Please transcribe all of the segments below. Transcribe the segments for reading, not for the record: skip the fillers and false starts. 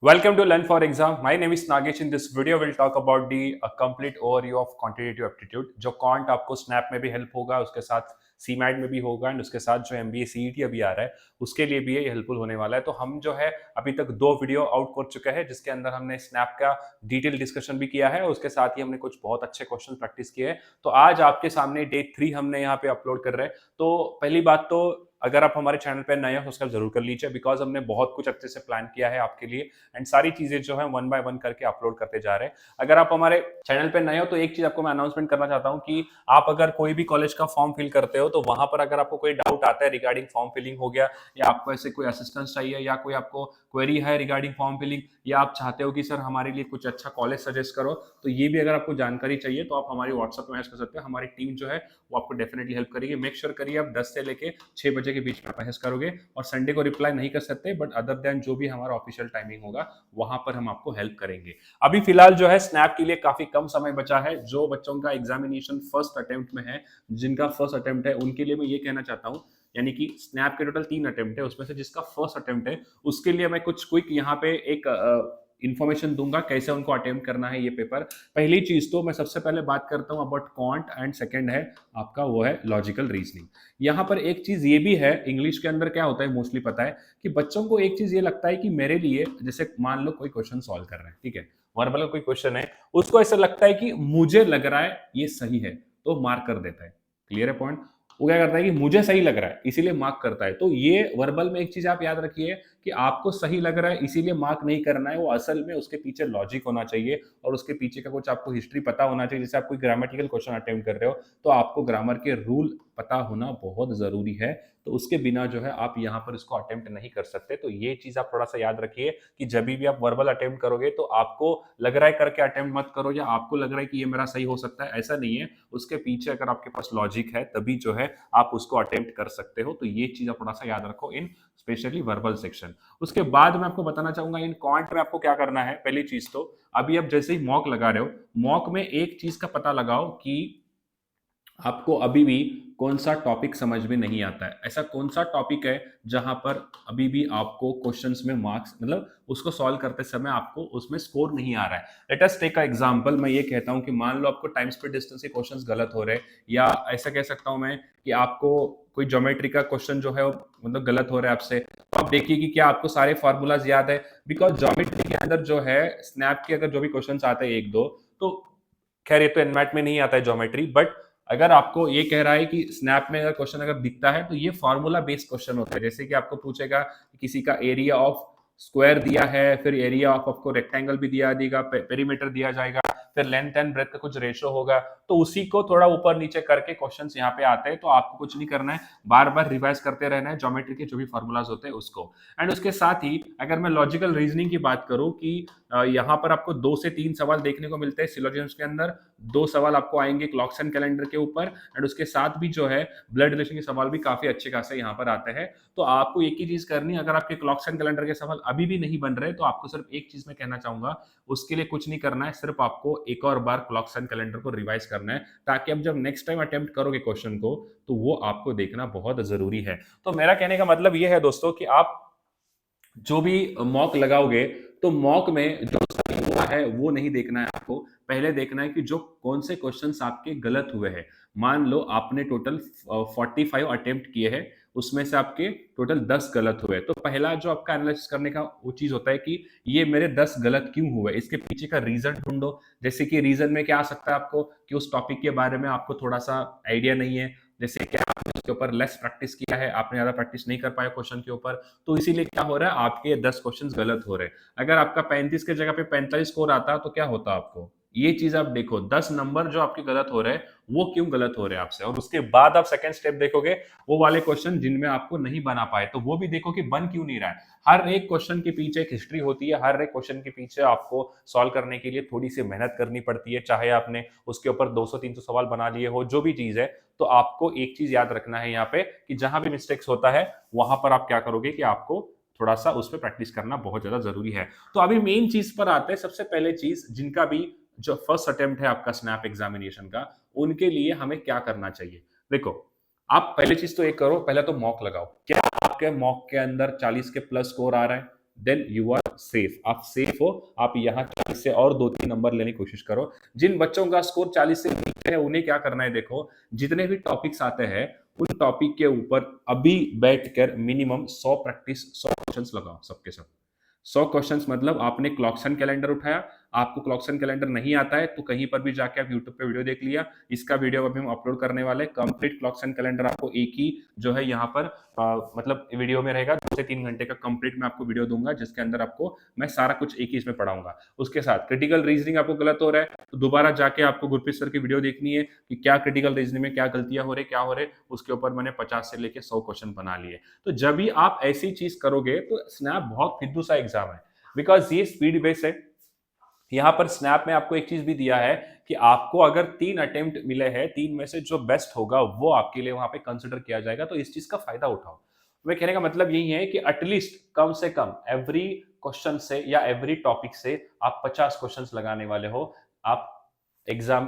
Welcome to Learn for Exam. My name is Nagesh. In this video, we'll talk about the complete overview of quantitative aptitude. जो quant आपको snap में भी help होगा, उसके साथ CMAT में भी होगा एंड उसके साथ जो एमबीए सीईटी अभी आ रहा है उसके लिए भी ये हेल्पफुल होने वाला है। तो हम जो है अभी तक 2 वीडियो आउट कर चुके हैं जिसके अंदर हमने स्नैप का डिटेल डिस्कशन भी किया है और उसके साथ ही हमने कुछ बहुत अच्छे क्वेश्चन प्रैक्टिस किए हैं। तो आज आपके सामने डे 3 हमने यहाँ पे अपलोड कर रहे हैं। तो पहली बात तो अगर आप हमारे चैनल पर नए हो सब्सक्राइब जरूर कर लीजिए बिकॉज हमने बहुत कुछ अच्छे से प्लान किया है आपके लिए एंड सारी चीजें जो है वन बाय वन करके अपलोड करते जा रहे हैं। अगर आप हमारे चैनल पे नए हो तो एक चीज आपको मैं अनाउंसमेंट करना चाहता हूं कि आप अगर कोई भी कॉलेज का फॉर्म फिल करते हो तो वहां पर अगर आपको कोई डाउट आता है रिगार्डिंग फॉर्म फिलिंग हो गया या आपको ऐसे कोई असिस्टेंस चाहिए या कोई आपको क्वेरी है रिगार्डिंग फॉर्म फिलिंग या आप चाहते हो कि सर हमारे लिए कुछ अच्छा कॉलेज सजेस्ट करो, तो ये भी अगर आपको जानकारी चाहिए तो आप हमारी व्हाट्सएप में मैसेज कर सकते हो। हमारी टीम जो है वो आपको डेफिनेटली हेल्प करेगी। मेक श्योर करिए आप 10 से लेके 6 बजे के बीच में मैसेज करोगे और संडे को रिप्लाई नहीं कर सकते बट अदर देन जो भी हमारा ऑफिशियल टाइमिंग होगा वहां पर हम आपको हेल्प करेंगे। अभी फिलहाल जो है स्नैप के लिए काफी कम समय बचा है। जो बच्चों का एग्जामिनेशन फर्स्ट अटेम्प्ट में है, जिनका फर्स्ट अटेम्प्ट है उनके लिए मैं ये कहना चाहता हूं, यानी कि स्नैप के टोटल 3 अटेम्प्ट है उसमें से जिसका फर्स्ट अटेम्प्ट है उसके लिए मैं कुछ क्विक यहाँ पे एक इन्फॉर्मेशन दूंगा कैसे उनको अटेम्प्ट करना है ये पेपर। पहली चीज तो मैं सबसे पहले बात करता हूं अबाउट क्वांट एंड सेकंड है आपका वो है लॉजिकल रीजनिंग। यहाँ पर एक चीज ये भी है, इंग्लिश के अंदर क्या होता है मोस्टली पता है कि बच्चों को एक चीज ये लगता है कि मेरे लिए जैसे मान लो कोई क्वेश्चन सॉल्व कर रहे हैं, ठीक है, वर्बल कोई क्वेश्चन है, उसको ऐसा लगता है कि मुझे लग रहा है ये सही है तो मार्क कर देता है। क्लियर है पॉइंट? वो क्या करता है कि मुझे सही लग रहा है इसीलिए मार्क करता है। तो ये वर्बल में एक चीज आप याद रखिए कि आपको सही लग रहा है इसीलिए मार्क नहीं करना है, वो असल में उसके पीछे लॉजिक होना चाहिए और उसके पीछे का कुछ आपको हिस्ट्री पता होना चाहिए। जैसे आप कोई ग्रामेटिकल क्वेश्चन अटेम्प्ट कर रहे हो तो आपको ग्रामर के रूल पता होना बहुत जरूरी है, तो उसके बिना जो है आप यहाँ पर इसको अटेम्प्ट नहीं कर सकते। तो ये चीज आप थोड़ा सा याद रखिए कि जब भी आप वर्बल अटेम्प्ट करोगे तो आपको लग रहा है करके अटेम्प्ट मत करो या आपको लग रहा है कि ये मेरा सही हो सकता है, ऐसा नहीं है। उसके पीछे अगर आपके पास लॉजिक है तभी जो है आप उसको अटेम्प्ट कर सकते हो। तो ये चीज आप थोड़ा सा याद रखो इन स्पेशली वर्बल सेक्शन। उसके बाद मैं आपको बताना चाहूंगा इन क्वांट में आपको क्या करना है। पहली चीज तो अभी आप जैसे ही मॉक लगा रहे हो, मॉक में एक चीज का पता लगाओ कि आपको अभी भी कौन सा टॉपिक समझ में नहीं आता है। ऐसा कौन सा टॉपिक है जहां पर अभी भी आपको क्वेश्चंस में मार्क्स मतलब उसको सॉल्व करते समय आपको उसमें स्कोर नहीं आ रहा है। Let us take a example. मैं ये कहता हूं कि मान लो आपको टाइम स्पीड डिस्टेंस के क्वेश्चंस गलत हो रहे हैं, या ऐसा कह सकता हूं मैं कि आपको कोई ज्योमेट्री का क्वेश्चन जो है वो मतलब गलत हो रहा है आपसे, तो आप देखिए कि क्या आपको सारे फॉर्मूलाज याद है। बिकॉज ज्योमेट्री के अंदर जो है स्नैप के अगर जो भी क्वेश्चन आते हैं एक दो, तो खैर ये तो एनमैट में नहीं आता है ज्योमेट्री, बट अगर आपको ये कह रहा है कि स्नैप में अगर क्वेश्चन अगर दिखता है तो ये फॉर्मूला बेस्ड क्वेश्चन होता है। जैसे कि आपको पूछेगा किसी का एरिया ऑफ स्क्वायर दिया है, फिर एरिया ऑफ आपको रेक्टेंगल भी दिया देगा, पेरीमीटर दिया जाएगा, फिर लेंथ एंड ब्रेथ का कुछ रेशो होगा, तो उसी को थोड़ा ऊपर नीचे करके क्वेश्चंस यहाँ पे आते हैं। तो आपको कुछ नहीं करना है, बार बार रिवाइज करते रहना है ज्योमेट्री के जो भी फॉर्मूलाज होते हैं उसको। एंड उसके साथ ही अगर मैं लॉजिकल रीजनिंग की बात करूं कि यहाँ पर आपको 2 से 3 सवाल देखने को मिलते हैं सिलोजिज्म्स के अंदर। 2 सवाल आपको आएंगे क्लॉक्स एंड कैलेंडर के ऊपर एंड उसके साथ भी जो है ब्लड रिलेशन के सवाल भी काफी अच्छे खासे यहाँ पर आते हैं। तो आपको एक ही चीज करनी है, अगर आपके क्लॉक्स एंड कैलेंडर के सवाल अभी भी नहीं बन रहे तो आपको सिर्फ एक चीज मैं कहना चाहूंगा, उसके लिए कुछ नहीं करना है, सिर्फ आपको एक और बार क्लॉक्स एंड कैलेंडर को रिवाइज करना है ताकि आप जब नेक्स्ट टाइम अटेम्प्ट करोगे क्वेश्चन को तो वो आपको देखना बहुत जरूरी है। तो मेरा कहने का मतलब ये है दोस्तों कि आप जो भी मॉक लगाओगे तो मॉक में जो सही हुआ है वो नहीं देखना है आपको, पहले देखना है कि जो कौन से क्वेश्चंस आपके गलत हुए हैं। मान लो आपने टोटल 45 अटेम्प्ट किए हैं, उसमें से आपके टोटल 10 गलत हुए, तो पहला जो आपका एनालिसिस करने का वो चीज होता है कि ये मेरे 10 गलत क्यों हुए, इसके पीछे का रीजन ढूंढो। जैसे कि रीजन में क्या आ सकता है आपको कि उस टॉपिक के बारे में आपको थोड़ा सा आइडिया नहीं है, जैसे कि आपने उसके ऊपर लेस प्रैक्टिस किया है, आपने ज्यादा प्रैक्टिस नहीं कर पाया क्वेश्चन के ऊपर, तो इसीलिए क्या हो रहा है आपके 10 क्वेश्चंस गलत हो रहे हैं। अगर आपका 35 के जगह पे 45 स्कोर आता तो क्या होता आपको, ये चीज आप देखो 10 नंबर जो आपके गलत हो रहे हैं वो क्यों गलत हो रहे हैं आपसे। और उसके बाद आप सेकंड स्टेप देखोगे वो वाले क्वेश्चन जिनमें आपको नहीं बना पाए तो वो भी देखो कि बन क्यों नहीं रहा है। हर एक क्वेश्चन के पीछे एक हिस्ट्री होती है, हर एक क्वेश्चन के पीछे आपको सॉल्व करने के लिए थोड़ी सी मेहनत करनी पड़ती है, चाहे आपने उसके ऊपर 200-300 सवाल बना लिए हो, जो भी चीज है। तो आपको एक चीज याद रखना है यहाँ पे कि जहां भी मिस्टेक्स होता है वहां पर आप क्या करोगे कि आपको थोड़ा सा उस पर प्रैक्टिस करना बहुत ज्यादा जरूरी है। तो अभी मेन चीज पर आते हैं। सबसे पहले चीज जिनका भी जो फर्स्ट अटेम्प्ट है आपका स्नैप एग्जामिनेशन का, उनके लिए हमें क्या करना चाहिए। देखो, आप पहले चीज तो एक करो, पहले तो मॉक लगाओ। क्या आपके मॉक के अंदर 40 के प्लस स्कोर आ रहा है, देन यू आर सेफ, आप सेफ हो, आप यहाँ 40 से और 2-3 नंबर लेने की कोशिश करो। जिन बच्चों का स्कोर 40 से नीचे है उन्हें क्या करना है, देखो जितने भी टॉपिक्स आते हैं उन टॉपिक के ऊपर अभी बैठकर मिनिमम 100 प्रैक्टिस 100 क्वेश्चंस लगाओ सबके सब। 100 क्वेश्चंस मतलब आपने क्लॉक्सन कैलेंडर उठाया, आपको क्लॉक्सन कैलेंडर नहीं आता है तो कहीं पर भी जाके आप यूट्यूब पे वीडियो देख लिया। इसका वीडियो अभी हम अपलोड करने वाले हैं। कंप्लीट क्लॉक्सन कैलेंडर आपको एक ही जो है यहाँ पर मतलब वीडियो में रहेगा। 2 से 3 घंटे का कंप्लीट मैं आपको वीडियो दूंगा जिसके अंदर आपको मैं सारा कुछ एक ही इसमें पढ़ाऊंगा। उसके साथ क्रिटिकल रीजनिंग आपको गलत हो रहा है तो दोबारा जाके आपको गुरप्रीत सर की वीडियो देखनी है कि क्या क्रिटिकल रीजनिंग में क्या गलतियां हो रही, क्या हो रहे, उसके ऊपर मैंने 50 से लेके 100 क्वेश्चन बना लिए। तो जब भी आप ऐसी चीज करोगे तो स्नैप बहुत फिद्दू सा एग्जाम है, बिकॉज ये स्पीड बेस है। यहां पर स्नैप में आपको एक चीज भी दिया है कि आपको अगर 3 अटेम्प्ट मिले हैं, 3 में से जो बेस्ट होगा वो आपके लिए वहां पे कंसिडर किया जाएगा। तो इस चीज का फायदा उठाओ। मैं कहने का मतलब यही है कि एटलीस्ट कम से कम एवरी क्वेश्चन से या एवरी टॉपिक से आप 50 क्वेश्चंस लगाने वाले हो, आप एग्जाम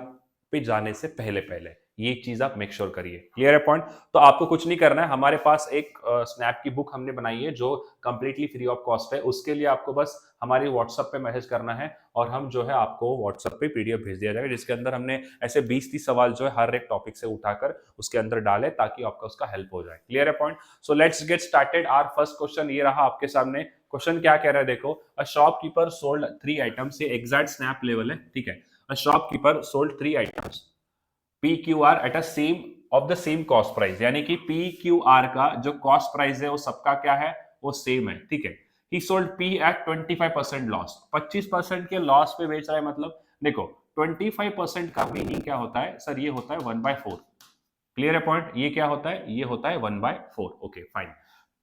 पे जाने से पहले पहले ये चीज आप मेक श्योर करिए। क्लियर है पॉइंट? तो आपको कुछ नहीं करना है, हमारे पास एक स्नैप की बुक हमने बनाई है जो कंप्लीटली फ्री ऑफ कॉस्ट है। उसके लिए आपको बस हमारे व्हाट्सएप पे मैसेज करना है और हम जो है आपको व्हाट्सएप पे पीडीएफ भेज दिया जाएगा जिसके अंदर हमने ऐसे 20-30 सवाल जो है हर एक टॉपिक से उठाकर उसके अंदर डाले ताकि आपका उसका हेल्प हो जाए। क्लियर है point? So let's get started. Our first question ये रहा आपके सामने। क्वेश्चन क्या कह रहा है देखो, अ शॉपकीपर सोल्ड 3 आइटम्स। ये एग्जैक्ट स्नैप लेवल है, ठीक है। A shopkeeper sold 3 items PQR at a same of the same cost price, यानी कि PQR का जो कॉस्ट प्राइस है वो सबका क्या है, वो सेम है, ठीक है। He sold P at 25% loss. 25% के लॉस पे बेच रहा है, मतलब देखो 25% का मीनिंग क्या होता है सर, ये होता है 1/4। क्लियर है पॉइंट? ये क्या होता है, ये होता है 1/4। Okay fine.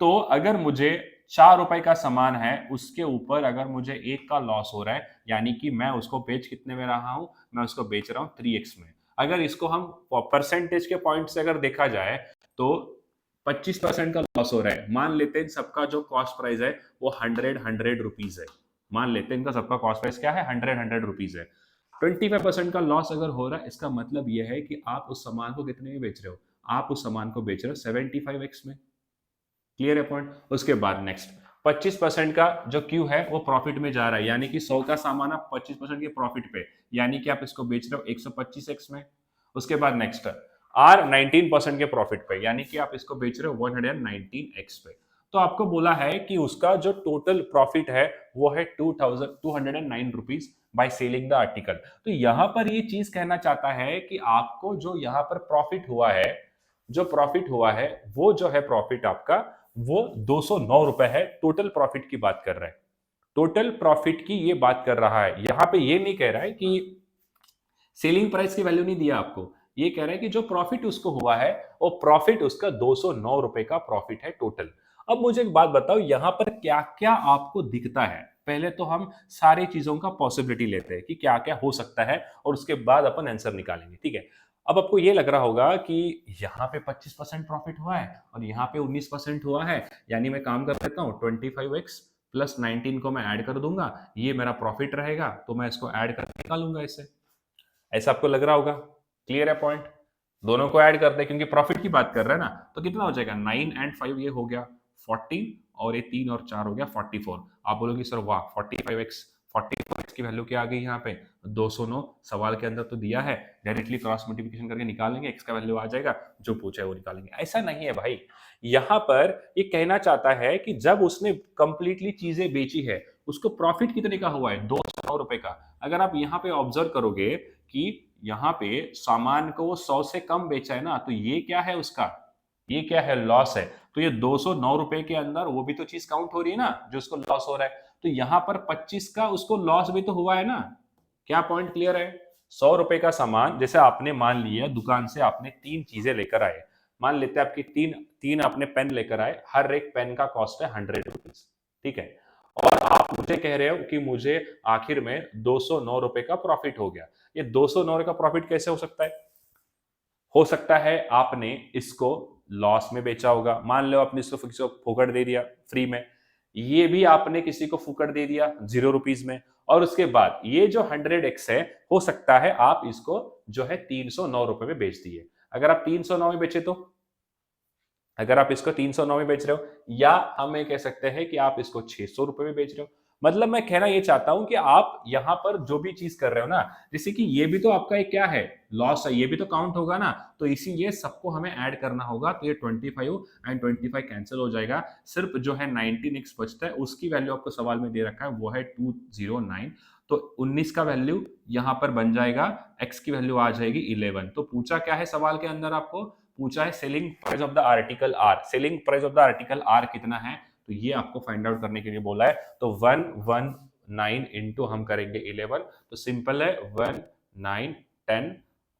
तो अगर मुझे 4 रुपए का सामान है, उसके ऊपर अगर मुझे 1 का लॉस हो रहा है, यानी कि मैं उसको बेच कितने में रहा हूं, मैं उसको बेच रहा हूं 3x में। अगर इसको हम परसेंटेज के पॉइंट से अगर देखा जाए तो 25% का लॉस हो रहा है। मान लेते हैं सबका जो कॉस्ट प्राइस है वो 100 रुपीज है। मान लेते हैं इनका सबका कॉस्ट प्राइस क्या है, 100 रुपीज है। 25% का लॉस अगर हो रहा है, इसका मतलब यह है कि आप उस सामान को कितने में बेच रहे हो, आप उस सामान को बेच रहे हो 75x में। क्लियर है पॉइंट? उसके बाद नेक्स्ट 25% का जो क्यू है वो प्रॉफिट में जा रहा है, यानी कि 100 का सामान आप 25% के प्रॉफिट पे, यानी कि आप इसको बेच रहे हो 125x में। उसके बाद नेक्स्ट आर 19% के प्रॉफिट पे, यानी कि आप इसको बेच रहे हो 119x पे। तो आपको बोला है कि उसका जो टोटल प्रॉफिट है वो है 2209 rupees by selling the article. तो यहां पर ये चीज कहना चाहता है कि आपको जो यहां पर प्रॉफिट हुआ है, जो प्रॉफिट हुआ है वो जो है प्रॉफिट आपका वो 209 रुपए है। टोटल प्रॉफिट की बात कर रहा है, टोटल प्रॉफिट की ये बात कर रहा है। यहां पे ये नहीं कह रहा है कि सेलिंग प्राइस की वैल्यू नहीं दिया आपको, ये कह रहा है कि जो प्रॉफिट उसको हुआ है वो प्रॉफिट उसका 209 रुपए का प्रॉफिट है टोटल। अब मुझे एक बात बताओ, यहां पर क्या क्या आपको दिखता है। पहले तो हम सारी चीजों का पॉसिबिलिटी लेते हैं कि क्या क्या हो सकता है और उसके बाद अपन आंसर निकालेंगे, ठीक है। अब आपको ये लग रहा होगा कि यहाँ पे 25% प्रॉफिट हुआ है और यहाँ पे 19% हुआ है, यानी मैं काम कर लेता हूँ 25x प्लस 19 को मैं ऐड कर दूंगा, ये मेरा प्रॉफिट रहेगा, तो मैं इसको ऐड करके निकालूंगा इसे। ऐसा आपको लग रहा होगा? क्लियर है पॉइंट? दोनों को ऐड करते हैं क्योंकि प्रॉफिट की बात कर रहे हैं ना, तो कितना हो जाएगा 9 एंड 5 ये हो गया 14 और ये 3 और 4 हो गया 44। आप बोलोगे सर वाह 45x की वैल्यू क्या आ गई यहाँ पे, 209 सवाल के अंदर तो दिया है, डायरेक्टली क्रॉस मल्टीप्लिकेशन करके निकालेंगे, x का वैल्यू आ जाएगा, जो पूछा है वो निकालेंगे। ऐसा नहीं है भाई, यहाँ पर ये कहना चाहता है कि जब उसने कंप्लीटली चीजें बेची है उसको प्रॉफिट कितने का हुआ है, 209 रुपए का। अगर आप यहाँ पे ऑब्जर्व करोगे कि यहाँ पे सामान को वो 100 से कम बेचा है ना, तो ये क्या है उसका, ये क्या है, लॉस है। तो ये 209 रुपए के अंदर वो भी तो चीज काउंट हो रही है ना जो उसको लॉस हो रहा है। तो यहाँ पर 25 का उसको लॉस भी तो हुआ है ना। क्या पॉइंट क्लियर है? 100 रुपए का सामान जैसे आपने मान लिया दुकान से, आपने 3 चीजें लेकर आए, मान लेते हैं आपकी तीन तीन आपने पेन लेकर आए, हर एक पेन का कॉस्ट है 100 रुपीज, ठीक है। और आप मुझे कह रहे हो कि मुझे आखिर में 209 रुपए का प्रॉफिट हो गया। ये 209 का प्रॉफिट कैसे हो सकता है? हो सकता है आपने इसको लॉस में बेचा होगा, मान लो आपने इसको किसी को फुकट दे दिया फ्री में, ये भी आपने किसी को फुकट दे दिया 0 रुपीज में, और उसके बाद ये जो 100x है, हो सकता है आप इसको जो है 309 रुपए में बेच दिए। अगर आप 309 में बेचे तो, अगर आप इसको 309 में बेच रहे हो, या हम ये कह सकते हैं कि आप इसको 600 रुपए में बेच रहे हो, मतलब मैं कहना ये चाहता हूं कि आप यहाँ पर जो भी चीज कर रहे हो ना, जैसे कि ये भी तो आपका एक क्या है, लॉस है, ये भी तो काउंट होगा ना, तो इसीलिए सबको हमें ऐड करना होगा। तो ये 25 एंड 25 कैंसिल हो जाएगा, सिर्फ जो है 19x बचता है, उसकी वैल्यू आपको सवाल में दे रखा है, वो है 209। तो 19 का वैल्यू यहाँ पर बन जाएगा, x की वैल्यू आ जाएगी 11। तो पूछा क्या है सवाल के अंदर, आपको पूछा है selling price of the article R. Selling price of the article R कितना है, तो ये आपको फाइंड आउट करने के लिए बोला है। तो 119 इंटू हम करेंगे 11, तो सिंपल है 1 9 10,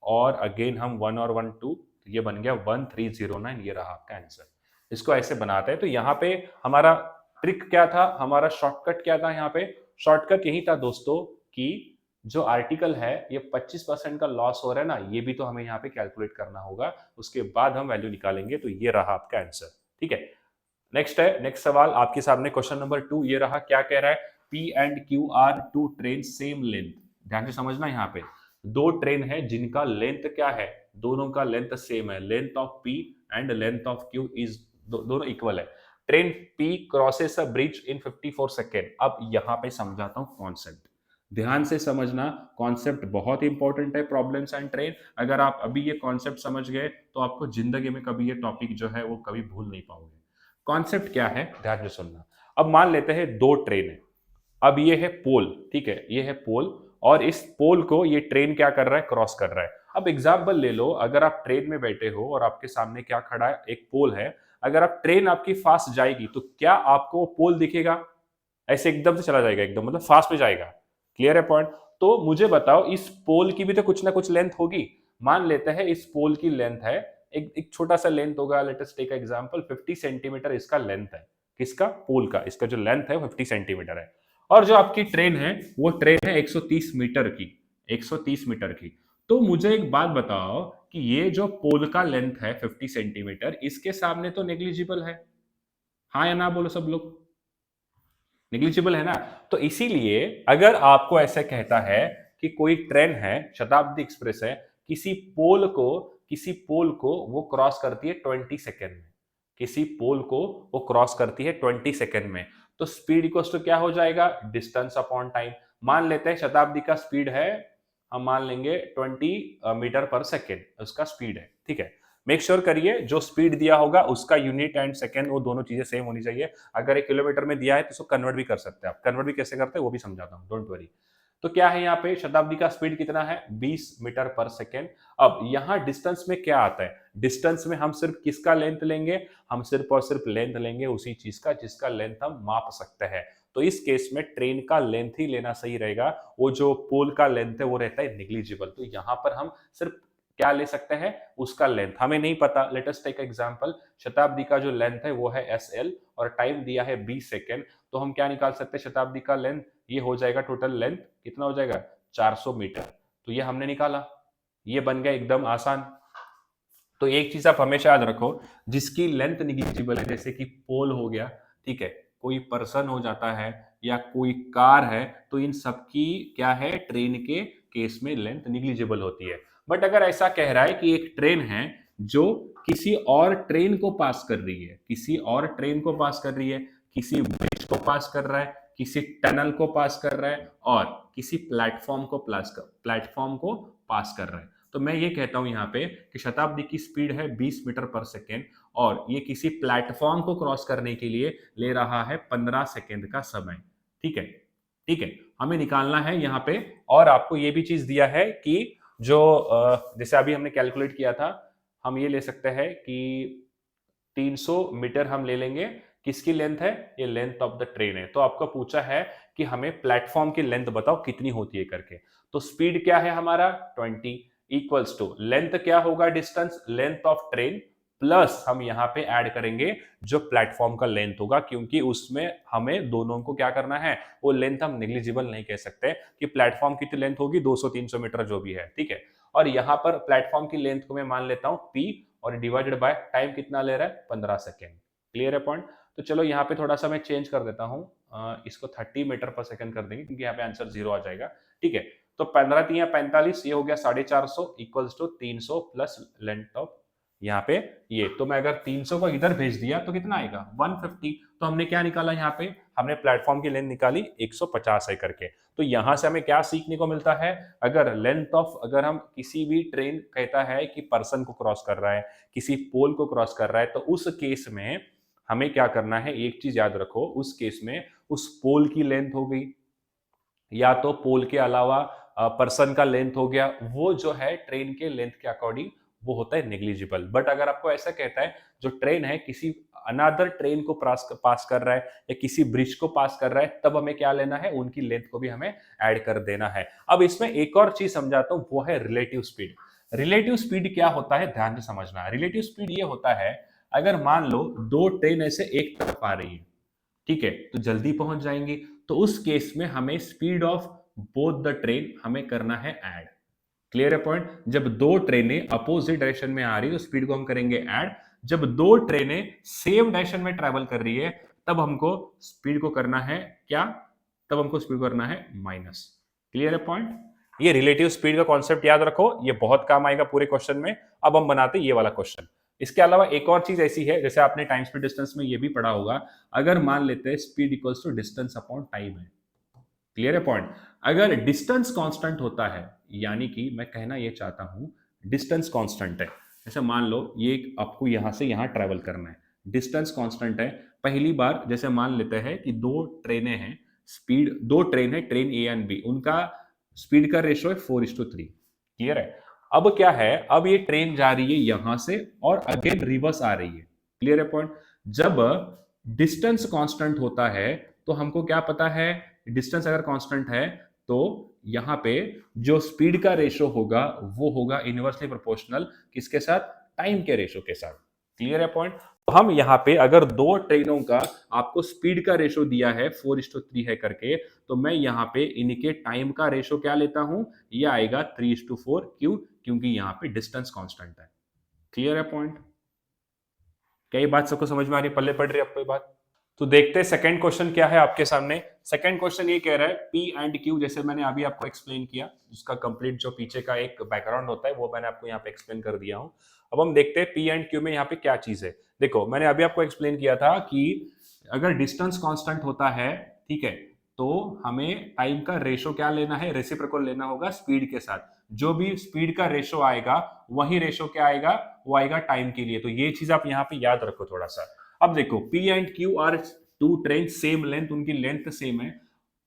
और अगेन हम 1 और 1 2, तो ये बन गया 1309। ये रहा आपका आंसर। इसको ऐसे बनाते हैं। तो यहाँ पे हमारा ट्रिक क्या था, हमारा शॉर्टकट क्या था, यहाँ पे शॉर्टकट यही था दोस्तों कि जो आर्टिकल है ये 25% का लॉस हो रहा है ना, ये भी तो हमें यहाँ पे कैलकुलेट करना होगा, उसके बाद हम वैल्यू निकालेंगे। तो ये रहा आपका आंसर, ठीक है। नेक्स्ट है, नेक्स्ट सवाल आपके सामने क्वेश्चन नंबर 2 ये रहा। क्या कह रहा है, P and Q are two train same length. ध्यान से समझना, यहाँ पे दो ट्रेन है जिनका लेंथ क्या है, दोनों का लेंथ सेम है। Length of P and length of Q is दोनों इक्वल है। Train P crosses a bridge in 54 second. अब यहाँ पे समझाता हूँ कॉन्सेप्ट, ध्यान से समझना। कॉन्सेप्ट बहुत इंपॉर्टेंट है प्रॉब्लम्स एंड ट्रेन। अगर आप अभी ये कॉन्सेप्ट समझ गए तो आपको जिंदगी में कभी ये टॉपिक जो है वो कभी भूल नहीं पाओगे। कॉन्सेप्ट क्या है, ध्यान से सुनना। अब मान लेते हैं दो ट्रेन है, अब ये है पोल, ठीक है, ये है पोल, और इस पोल को ये ट्रेन क्या कर रहा है, क्रॉस कर रहा है। अब एग्जाम्पल ले लो, अगर आप ट्रेन में बैठे हो और आपके सामने क्या खड़ा है, एक पोल है। अगर आप ट्रेन आपकी फास्ट जाएगी तो क्या आपको पोल दिखेगा, ऐसे एकदम से चला जाएगा, एकदम मतलब फास्ट में जाएगा। क्लियर है पॉइंट। तो मुझे बताओ, इस पोल की भी तो कुछ ना कुछ लेंथ होगी। मान लेते हैं इस पोल की लेंथ है, एक छोटा सा लेंथ होगा, let us take example 50 centimetre इसका लेंथ है। किसका, पोल का, इसका जो लेंथ है वो 50 सेंटीमीटर है। और जो आपकी ट्रेन है वो ट्रेन है 130 मीटर की, 130 मीटर की। तो मुझे एक बात बताओ कि ये जो पोल का लेंथ है 50 सेंटीमीटर, इसके सामने तो नेग्लिजिबल है, हाँ या ना बोलो सब लोग, निग्लिजिबल है ना। तो इसीलिए अगर आपको ऐसा कहता है कि कोई ट्रेन है, शताब्दी एक्सप्रेस है, किसी पोल को किसी पोल को वो क्रॉस करती है 20 सेकेंड में, किसी पोल को वो क्रॉस करती है 20 सेकेंड में, तो स्पीड इक्वल्स टू क्या हो जाएगा, डिस्टेंस अपॉन टाइम। मान लेते हैं शताब्दी का स्पीड है, हम मान लेंगे 20 मीटर पर सेकेंड उसका स्पीड है, ठीक है। मेक श्योर करिए जो स्पीड दिया होगा उसका यूनिट एंड सेकेंड वो दोनों चीजें सेम होनी चाहिए। अगर एक किलोमीटर में दिया है तो उसको कन्वर्ट भी कर सकते हैं आप, कन्वर्ट भी कैसे करते हैं वो भी समझाता हूँ, डोंट वरी। तो क्या है यहाँ पे, शताब्दी का स्पीड कितना है, 20 मीटर पर सेकेंड। अब यहाँ डिस्टेंस में क्या आता है, डिस्टेंस में हम सिर्फ किसका लेंथ लेंगे, हम सिर्फ और सिर्फ लेंथ लेंगे उसी चीज का जिसका लेंथ हम माप सकते हैं। तो इस केस में ट्रेन का लेंथ ही लेना सही रहेगा, वो जो पोल का लेंथ है वो रहता है निग्लिजिबल। तो यहाँ पर हम सिर्फ क्या ले सकते हैं, उसका लेंथ हमें नहीं पता। लेट अस टेक एग्जांपल, शताब्दी का जो लेंथ है वो है SL और टाइम दिया है 20 सेकेंड। तो हम क्या निकाल सकते हैं, शताब्दी का लेंथ ये हो जाएगा, टोटल लेंथ कितना हो जाएगा, 400 मीटर। तो ये हमने निकाला, ये बन गया एकदम आसान। तो एक चीज आप हमेशा याद रखो, जिसकी लेंथ निग्लिजिबल है, जैसे कि पोल हो गया, ठीक है, कोई पर्सन हो जाता है या कोई कार है, तो इन सबकी क्या है, ट्रेन के केस में लेंथ निग्लिजिबल होती है। बट अगर ऐसा कह रहा है कि एक ट्रेन है जो किसी और ट्रेन को पास कर रही है, किसी और ट्रेन को पास कर रही है, किसी ब्रिज को पास कर रहा है, किसी टनल को पास कर रहा है, और किसी प्लेटफॉर्म को पास कर रहा है, तो मैं ये कहता हूं यहाँ पे कि शताब्दी की स्पीड है 20 मीटर पर सेकेंड, और ये किसी प्लेटफॉर्म को क्रॉस करने के लिए ले रहा है 15 सेकेंड का समय। ठीक है, ठीक है, हमें निकालना है यहाँ पे। और आपको ये भी चीज दिया है कि जो जैसे अभी हमने कैलकुलेट किया था, हम ये ले सकते हैं कि 300 मीटर हम ले लेंगे। किसकी लेंथ है, ये लेंथ ऑफ द ट्रेन है। तो आपको पूछा है कि हमें प्लेटफॉर्म की लेंथ बताओ कितनी होती है करके। तो स्पीड क्या है हमारा 20 इक्वल्स टू लेंथ क्या होगा, distance, length of train plus हम यहाँ पे ऐड करेंगे जो प्लेटफॉर्म का लेंथ होगा, क्योंकि उसमें हमें दोनों को क्या करना है, वो लेंथ हम नेग्लिजिबल नहीं कह सकते कि प्लेटफॉर्म कितनी लेंथ होगी, 200-300 मीटर जो भी है, ठीक है। और यहाँ पर प्लेटफॉर्म की लेंथ को मैं मान लेता हूँ P, और डिवाइडेड बाय टाइम कितना ले रहा है, 15 सेकेंड। क्लियर है पॉइंट। तो चलो यहाँ पे थोड़ा सा मैं चेंज कर देता हूँ, इसको 30 मीटर पर सेकंड कर देंगे क्योंकि यहाँ पे आंसर 0 आ जाएगा, ठीक है। तो 15×3=45, ये हो गया 450 equals to 300 plus length of यहाँ पे ये। तो मैं अगर 300 को इधर भेज दिया तो कितना आएगा 150। तो हमने क्या निकाला यहाँ पे, हमने प्लेटफॉर्म की लेंथ निकाली 150 है करके। तो यहां से हमें क्या सीखने को मिलता है, अगर हम किसी भी ट्रेन कहता है कि पर्सन को क्रॉस कर रहा है, किसी पोल को क्रॉस कर रहा है, तो उस केस में हमें क्या करना है, एक चीज याद रखो, उस केस में उस पोल की लेंथ हो गई या तो पोल के अलावा पर्सन का लेंथ हो गया, वो जो है ट्रेन के लेंथ के अकॉर्डिंग वो होता है नेग्लिजिबल। बट अगर आपको ऐसा कहता है जो ट्रेन है किसी अनदर ट्रेन को पास कर रहा है या किसी ब्रिज को पास कर रहा है, तब हमें क्या लेना है, उनकी लेंथ को भी हमें ऐड कर देना है। अब इसमें एक और चीज समझाता हूं, वो है रिलेटिव स्पीड। रिलेटिव स्पीड क्या होता है, ध्यान से समझना। रिलेटिव स्पीड ये होता है, अगर मान लो दो ट्रेन ऐसे एक तरफ आ रही है, ठीक है, तो जल्दी पहुंच जाएंगे, तो उस केस में हमें speed of both the train हमें करना है ऐड। क्लियर है पॉइंट। जब दो ट्रेनें अपोजिट डायरेक्शन में आ रही है तो स्पीड को हम करेंगे ऐड। जब दो ट्रेनें सेम डायरेक्शन में ट्रेवल कर रही है तब हमको स्पीड को करना है क्या, तब हमको स्पीड करना है माइनस। क्लियर है पॉइंट। ये रिलेटिव स्पीड का कॉन्सेप्ट याद रखो, ये बहुत काम आएगा पूरे क्वेश्चन में। अब हम बनाते ये वाला क्वेश्चन। इसके अलावा एक और चीज ऐसी है, जैसे आपने टाइम स्पीड डिस्टेंस में ये भी पढ़ा होगा, अगर मान लेते हैं speed equals to distance upon time है। क्लियर है पॉइंट। अगर डिस्टेंस कांस्टेंट होता है, यानी कि मैं कहना यह चाहता हूं डिस्टेंस कांस्टेंट है, जैसे मान लो ये आपको यहां से यहां ट्रेवल करना है, डिस्टेंस कांस्टेंट है। पहली बार जैसे मान लेते हैं कि दो ट्रेनें हैं, स्पीड दो ट्रेन है, ट्रेन ए एंड बी, उनका स्पीड का रेशो है 4:3। क्लियर है। अब क्या है, अब ये ट्रेन जा रही है यहां से और अगेन रिवर्स आ रही है। क्लियर है पॉइंट। जब डिस्टेंस कांस्टेंट होता है तो हमको क्या पता है, डिस्टेंस अगर कांस्टेंट है तो यहां पे जो स्पीड का रेशो होगा वो होगा इनवर्सली प्रोपोर्शनल किसके साथ, टाइम के रेशो के साथ। क्लियर है पॉइंट। तो हम यहां पे अगर दो ट्रेनों का आपको स्पीड का रेशो दिया है 4:3 है करके, तो मैं यहां पे इनके टाइम का रेशो क्या लेता हूं, ये आएगा 3:4। क्यों, क्योंकि यहां पे डिस्टेंस कांस्टेंट है। क्लियर है पॉइंट। क्या ये बात सबको समझ में आ रही है, पल्ले पड़ रही है आपको ये बात। तो देखते हैं सेकंड क्वेश्चन क्या है आपके सामने। सेकंड क्वेश्चन ये कह रहा है पी एंड क्यू, जैसे मैंने अभी आपको एक्सप्लेन किया, जिसका कंप्लीट जो पीछे का एक बैकग्राउंड होता है वो मैंने आपको यहाँ पे एक्सप्लेन कर दिया हूं। अब हम देखते हैं पी एंड क्यू में यहाँ पे क्या चीज है। देखो मैंने अभी आपको एक्सप्लेन किया था कि अगर डिस्टेंस कांस्टेंट होता है, ठीक है, तो हमें टाइम का रेशो क्या लेना है, रेसिप्रोकल लेना होगा स्पीड के साथ। जो भी स्पीड का रेशो आएगा वही रेशो क्या आएगा, वो आएगा टाइम के लिए। तो ये चीज आप यहाँ पे याद रखो थोड़ा सा। अब देखो P and Q are two train same length, उनकी लेंथ सेम है।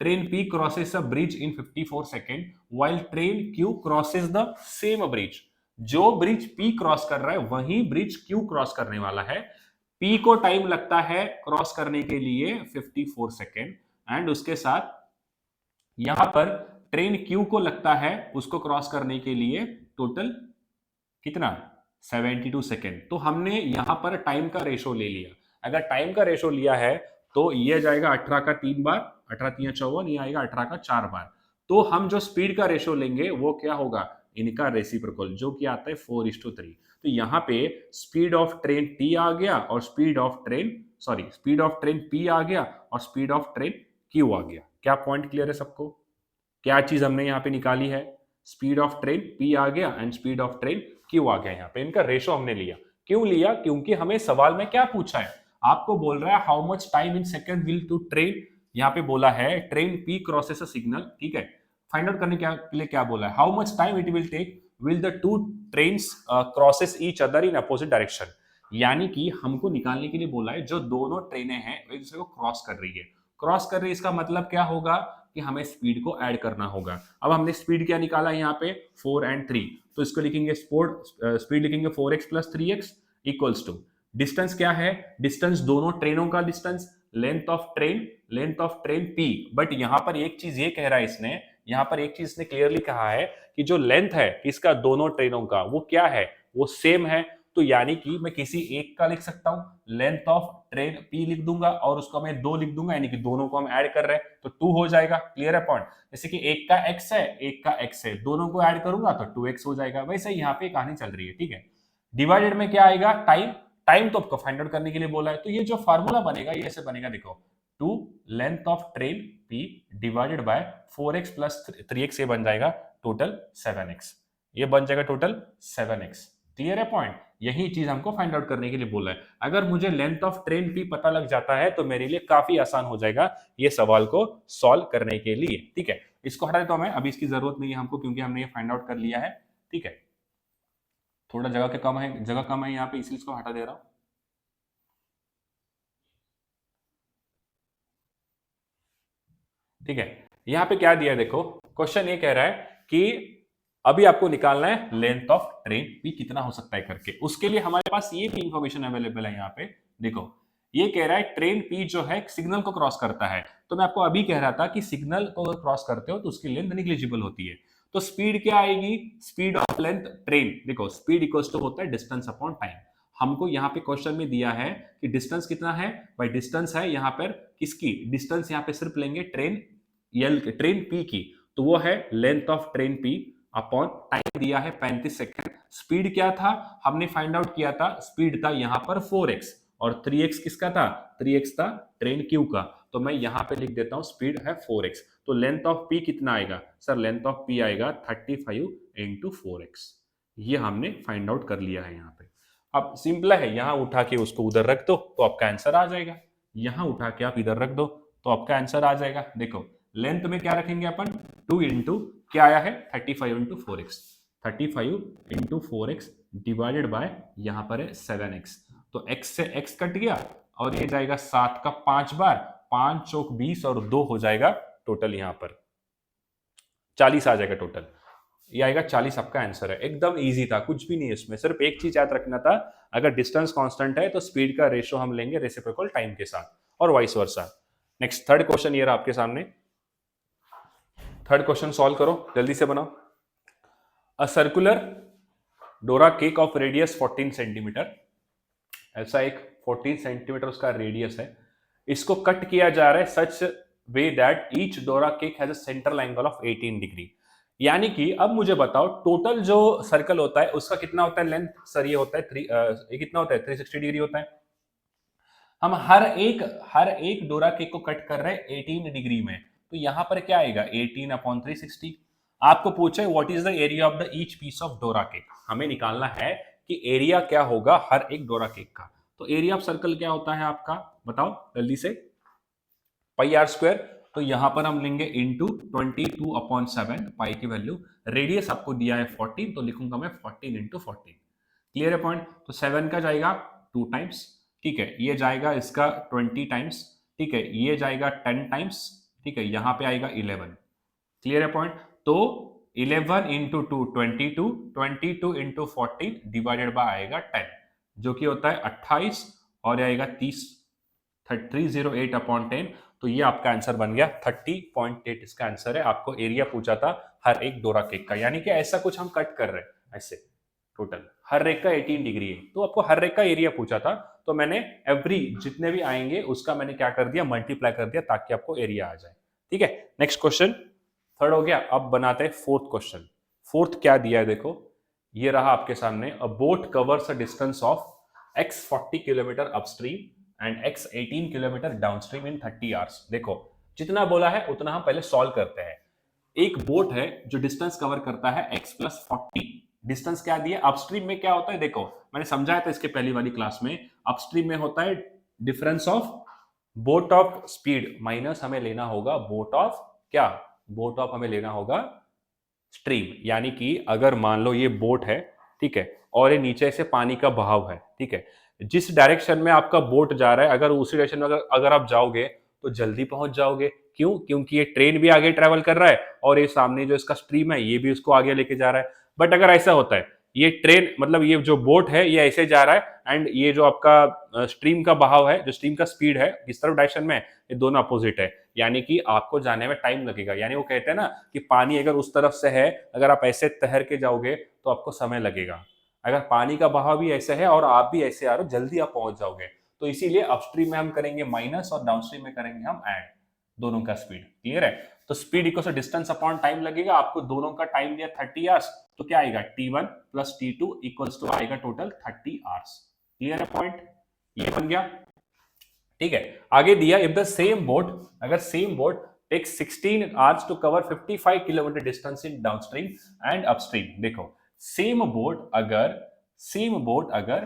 Train P crosses a bridge in 54 second while train Q crosses the same bridge. जो ब्रिज P क्रॉस कर रहा है वही ब्रिज Q क्रॉस करने वाला है। P को टाइम लगता है क्रॉस करने के लिए 54 सेकेंड, एंड उसके साथ यहां पर ट्रेन Q को लगता है उसको क्रॉस करने के लिए टोटल कितना, 72 सेकेंड। तो हमने यहां पर टाइम का रेशो ले लिया। अगर टाइम का रेशो लिया है तो ये जाएगा 18 का 3 बार, 18 3 54, ये आएगा 18 का 4 बार। तो हम जो स्पीड का रेशो लेंगे वो क्या होगा, इनका रेसिप्रोकल, जो कि आता है 4:3। तो यहाँ पे स्पीड ऑफ ट्रेन टी आ गया और स्पीड ऑफ ट्रेन पी आ गया और स्पीड ऑफ ट्रेन क्यू आ गया। क्या पॉइंट क्लियर है सबको। क्या चीज हमने यहाँ पे निकाली है, स्पीड ऑफ ट्रेन पी आ गया and speed of train Q आ गया। यहाँ पे इनका रेशो हमने लिया। क्यों लिया, क्योंकि हमें सवाल में क्या पूछा है, आपको बोल रहा है how much time in second will two train, यहाँ पे बोला है train P crosses a signal, ठीक है। फाइंड आउट करने के लिए क्या बोला है, how much time it will take will the two trains crosses each other in opposite direction. यानी कि हमको निकालने के लिए बोला है जो दोनों ट्रेनें हैं एक दूसरे को क्रॉस कर रही है। क्रॉस कर रही है इसका मतलब क्या होगा कि हमें स्पीड को ऐड करना होगा। अब हमने स्पीड क्या निकाला यहाँ पे 4 एंड 3, तो इसको लिखेंगे स्पीड लिखेंगे 4x plus 3x equals to distance क्या है, डिस्टेंस दोनों ट्रेनों का distance, length of train p। But यहां पर एक चीज ये कह रहा है इसने, यहां पर एक चीज इसने क्लियरली कहा है कि जो लेंथ है इसका दोनों ट्रेनों का वो क्या है, वो सेम है। तो यानी कि मैं किसी एक का लिख सकता हूं, लेंथ ऑफ ट्रेन p लिख दूंगा और उसको मैं 2 लिख दूंगा, यानी कि दोनों को हम ऐड कर रहे हैं तो 2 हो जाएगा। क्लियर है पॉइंट। जैसे कि एक का x है एक का x है, दोनों को ऐड करूंगा तो 2x हो जाएगा। वैसे यहाँ पे कहानी चल रही है, ठीक है। डिवाइडेड में क्या आएगा, टाइम। टाइम तो आपको फाइंड आउट करने के लिए बोला है, तो ये जो फार्मूला बनेगा ये ऐसे बनेगा, देखो 2 length of train p divided by 4x plus 3x, ये बन जाएगा टोटल 7x, ये बन जाएगा टोटल 7x। क्लियर है पॉइंट। यही चीज हमको फाइंड आउट करने के लिए बोला है। अगर मुझे लेंथ ऑफ ट्रेन पी पता लग जाता है तो मेरे लिए काफी आसान हो जाएगा ये सवाल को सॉल्व करने के लिए। ठीक है, इसको हटा देता हूं मैं, अभी इसकी जरूरत नहीं है हमको क्योंकि हमने ये फाइंड आउट कर लिया है। ठीक है, थोड़ा जगह के कम है, जगह कम है यहाँ पे, इसलिए इसको हटा दे रहा हूं। ठीक है, यहाँ पे क्या दिया है देखो, क्वेश्चन ये कह रहा है कि अभी आपको निकालना है लेंथ ऑफ ट्रेन पी कितना हो सकता है करके। उसके लिए हमारे पास ये भी इंफॉर्मेशन अवेलेबल है यहाँ पे। देखो, ये कह रहा है ट्रेन पी जो है सिग्नल को क्रॉस करता है। तो मैं आपको अभी कह रहा था कि सिग्नल को क्रॉस करते हो तो उसकी लेंथ निग्लिजिबल होती है। तो स्पीड क्या आएगी, स्पीड ऑफ लेंथ ट्रेन, देखो स्पीड इक्वल्स टू होता है डिस्टेंस अपॉन टाइम। हमको यहाँ पे क्वेश्चन में दिया है कि डिस्टेंस कितना है, भाई डिस्टेंस है यहाँ पर किसकी, डिस्टेंस यहाँ पे सिर्फ लेंगे ट्रेन ट्रेन पी की, तो वो है length of train P upon time दिया है 35 सेकंड। स्पीड क्या था, हमने फाइंड आउट किया था, स्पीड था यहाँ पर 4x और 3x किसका था, 3x था ट्रेन क्यू का। तो मैं यहाँ पे लिख देता हूँ स्पीड है 4x, तो लेंथ ऑफ पी कितना आएगा सर, लेंथ ऑफ पी आएगा 35 इंटू 4x। ये हमने फाइंड आउट कर लिया है यहाँ पे। अब सिंपल है, यहाँ उठा के उसको उधर रख दो तो आपका आंसर आ जाएगा, यहाँ उठा के आप इधर रख दो तो आपका आंसर आ जाएगा। देखो लेंथ में क्या रखेंगे अपन, 2 इंटू क्या आया है 35 into 4x, 35 into 4x divided by यहाँ पर है 7x। तो x से x कट गया और ये जाएगा 7 का 5 बार, 5 चौक 20 और 2 हो जाएगा टोटल यहाँ पर 40 आ जाएगा टोटल। ये आएगा 40, आपका आंसर है। एकदम इजी था, कुछ भी नहीं है इसमें, सिर्फ एक चीज याद रखना था, अगर डिस्टेंस कांस्टेंट है तो स्पीड का रेशो हम लेंगे रेसिप्रोकल टाइम के साथ और vice versa. Next third question ये रहा आपके सामने। थर्ड क्वेश्चन सॉल्व करो, जल्दी से बनाओ। A circular Dora cake of radius 14 centimetre, ऐसा एक 14 सेंटीमीटर उसका रेडियस है, इसको कट किया जा रहा है such way that each dora cake has a central angle of 18 degree. यानी कि अब मुझे बताओ टोटल जो सर्कल होता है उसका कितना होता है लेंथ, सर ये होता है ये कितना होता है 360 डिग्री होता है। हम हर एक डोरा केक को कट कर रहे हैं 18 डिग्री में, तो यहां पर क्या आएगा 18 अपॉन 360। आपको पूछे what is the area of the each piece of Dora cake, हमें निकालना है कि एरिया क्या होगा हर एक डोरा केक का। तो एरिया ऑफ सर्कल क्या होता है आपका, बताओ जल्दी से, पाई आर स्क्वायर। तो यहां पर हम लेंगे इंटू 22 अपॉन 7, पाई की वैल्यू, रेडियस आपको दिया है 14 तो लिखूंगा मैं 14 इंटू 14। क्लियर है पॉइंट, तो 7 का जाएगा 2 टाइम्स, ठीक है, ये जाएगा इसका 20 टाइम्स, ठीक है, ये जाएगा 10 टाइम्स, ठीक है, यहां पे आएगा 11। क्लियर है पॉइंट, तो 11 इंटू 2 22, 22 इंटू 14 डिवाइडेड बाय आएगा 10, जो कि होता है 28 और आएगा 30, 308 अपॉन 10। तो ये आपका आंसर बन गया 30.8, इसका आंसर है। आपको एरिया पूछा था हर एक डोरा केक का, यानी कि ऐसा कुछ हम कट कर रहे हैं ऐसे, टोटल हर एक का 18 डिग्री है, तो आपको हर एक का एरिया पूछा था, तो मैंने एवरी जितने भी आएंगे उसका मैंने क्या कर दिया, मल्टीप्लाई कर दिया ताकि आपको एरिया आ जाए। ठीक है, नेक्स्ट क्वेश्चन, थर्ड हो गया। अब बनाते हैं फोर्थ क्वेश्चन। फोर्थ क्या दिया है देखो, ये रहा आपके सामने, अ boat covers a distance of x 40 kilometre upstream and x 18 kilometre downstream in 30 hours. देखो जितना बोला है उतना हम पहले सॉल्व करते हैं। एक बोट है जो डिस्टेंस कवर करता है x प्लस 40, डिस्टेंस क्या दिया, अपस्ट्रीम में क्या होता है, देखो मैंने समझाया था इसके पहली वाली क्लास में, अपस्ट्रीम में होता है difference of boat of speed minus हमें लेना होगा बोट ऑफ क्या, बोट ऑफ हमें लेना होगा स्ट्रीम। यानी कि अगर मान लो ये बोट है, ठीक है, और ये नीचे से पानी का बहाव है, ठीक है, जिस डायरेक्शन में आपका बोट जा रहा है अगर उसी डायरेक्शन में अगर आप जाओगे तो जल्दी पहुंच जाओगे। क्यों, क्योंकि ये ट्रेन भी आगे ट्रेवल कर रहा है और ये सामने जो इसका स्ट्रीम है ये भी उसको आगे लेके जा रहा है। बट अगर ऐसा होता है, ये ट्रेन मतलब ये जो बोट है ये ऐसे जा रहा है एंड ये जो आपका स्ट्रीम का बहाव है, जो स्ट्रीम का स्पीड है किस तरफ डायरेक्शन में, ये दोनों अपोजिट है, यानी कि आपको जाने में टाइम लगेगा। यानी वो कहते हैं ना कि पानी अगर उस तरफ से है, अगर आप ऐसे तैर के जाओगे तो आपको समय लगेगा, अगर पानी का बहाव भी ऐसे है और आप भी ऐसे आ रहे हो जल्दी आप पहुंच जाओगे। तो इसीलिए अपस्ट्रीम में हम करेंगे माइनस और डाउनस्ट्रीम में करेंगे हम ऐड, दोनों का स्पीड। क्लियर है, तो speed equal to distance upon time लगेगा, आपको दोनों का टाइम दिया 30 आवर्स, तो क्या आएगा T1 plus T2 equals to आएगा टोटल 30 आवर्स। क्लियर है पॉइंट, ये बन गया। ठीक है, आगे दिया इफ द सेम बोट, अगर same boat takes 16 hours to cover 55 kilometre distance in downstream and upstream. देखो सेम बोट अगर सेम बोट अगर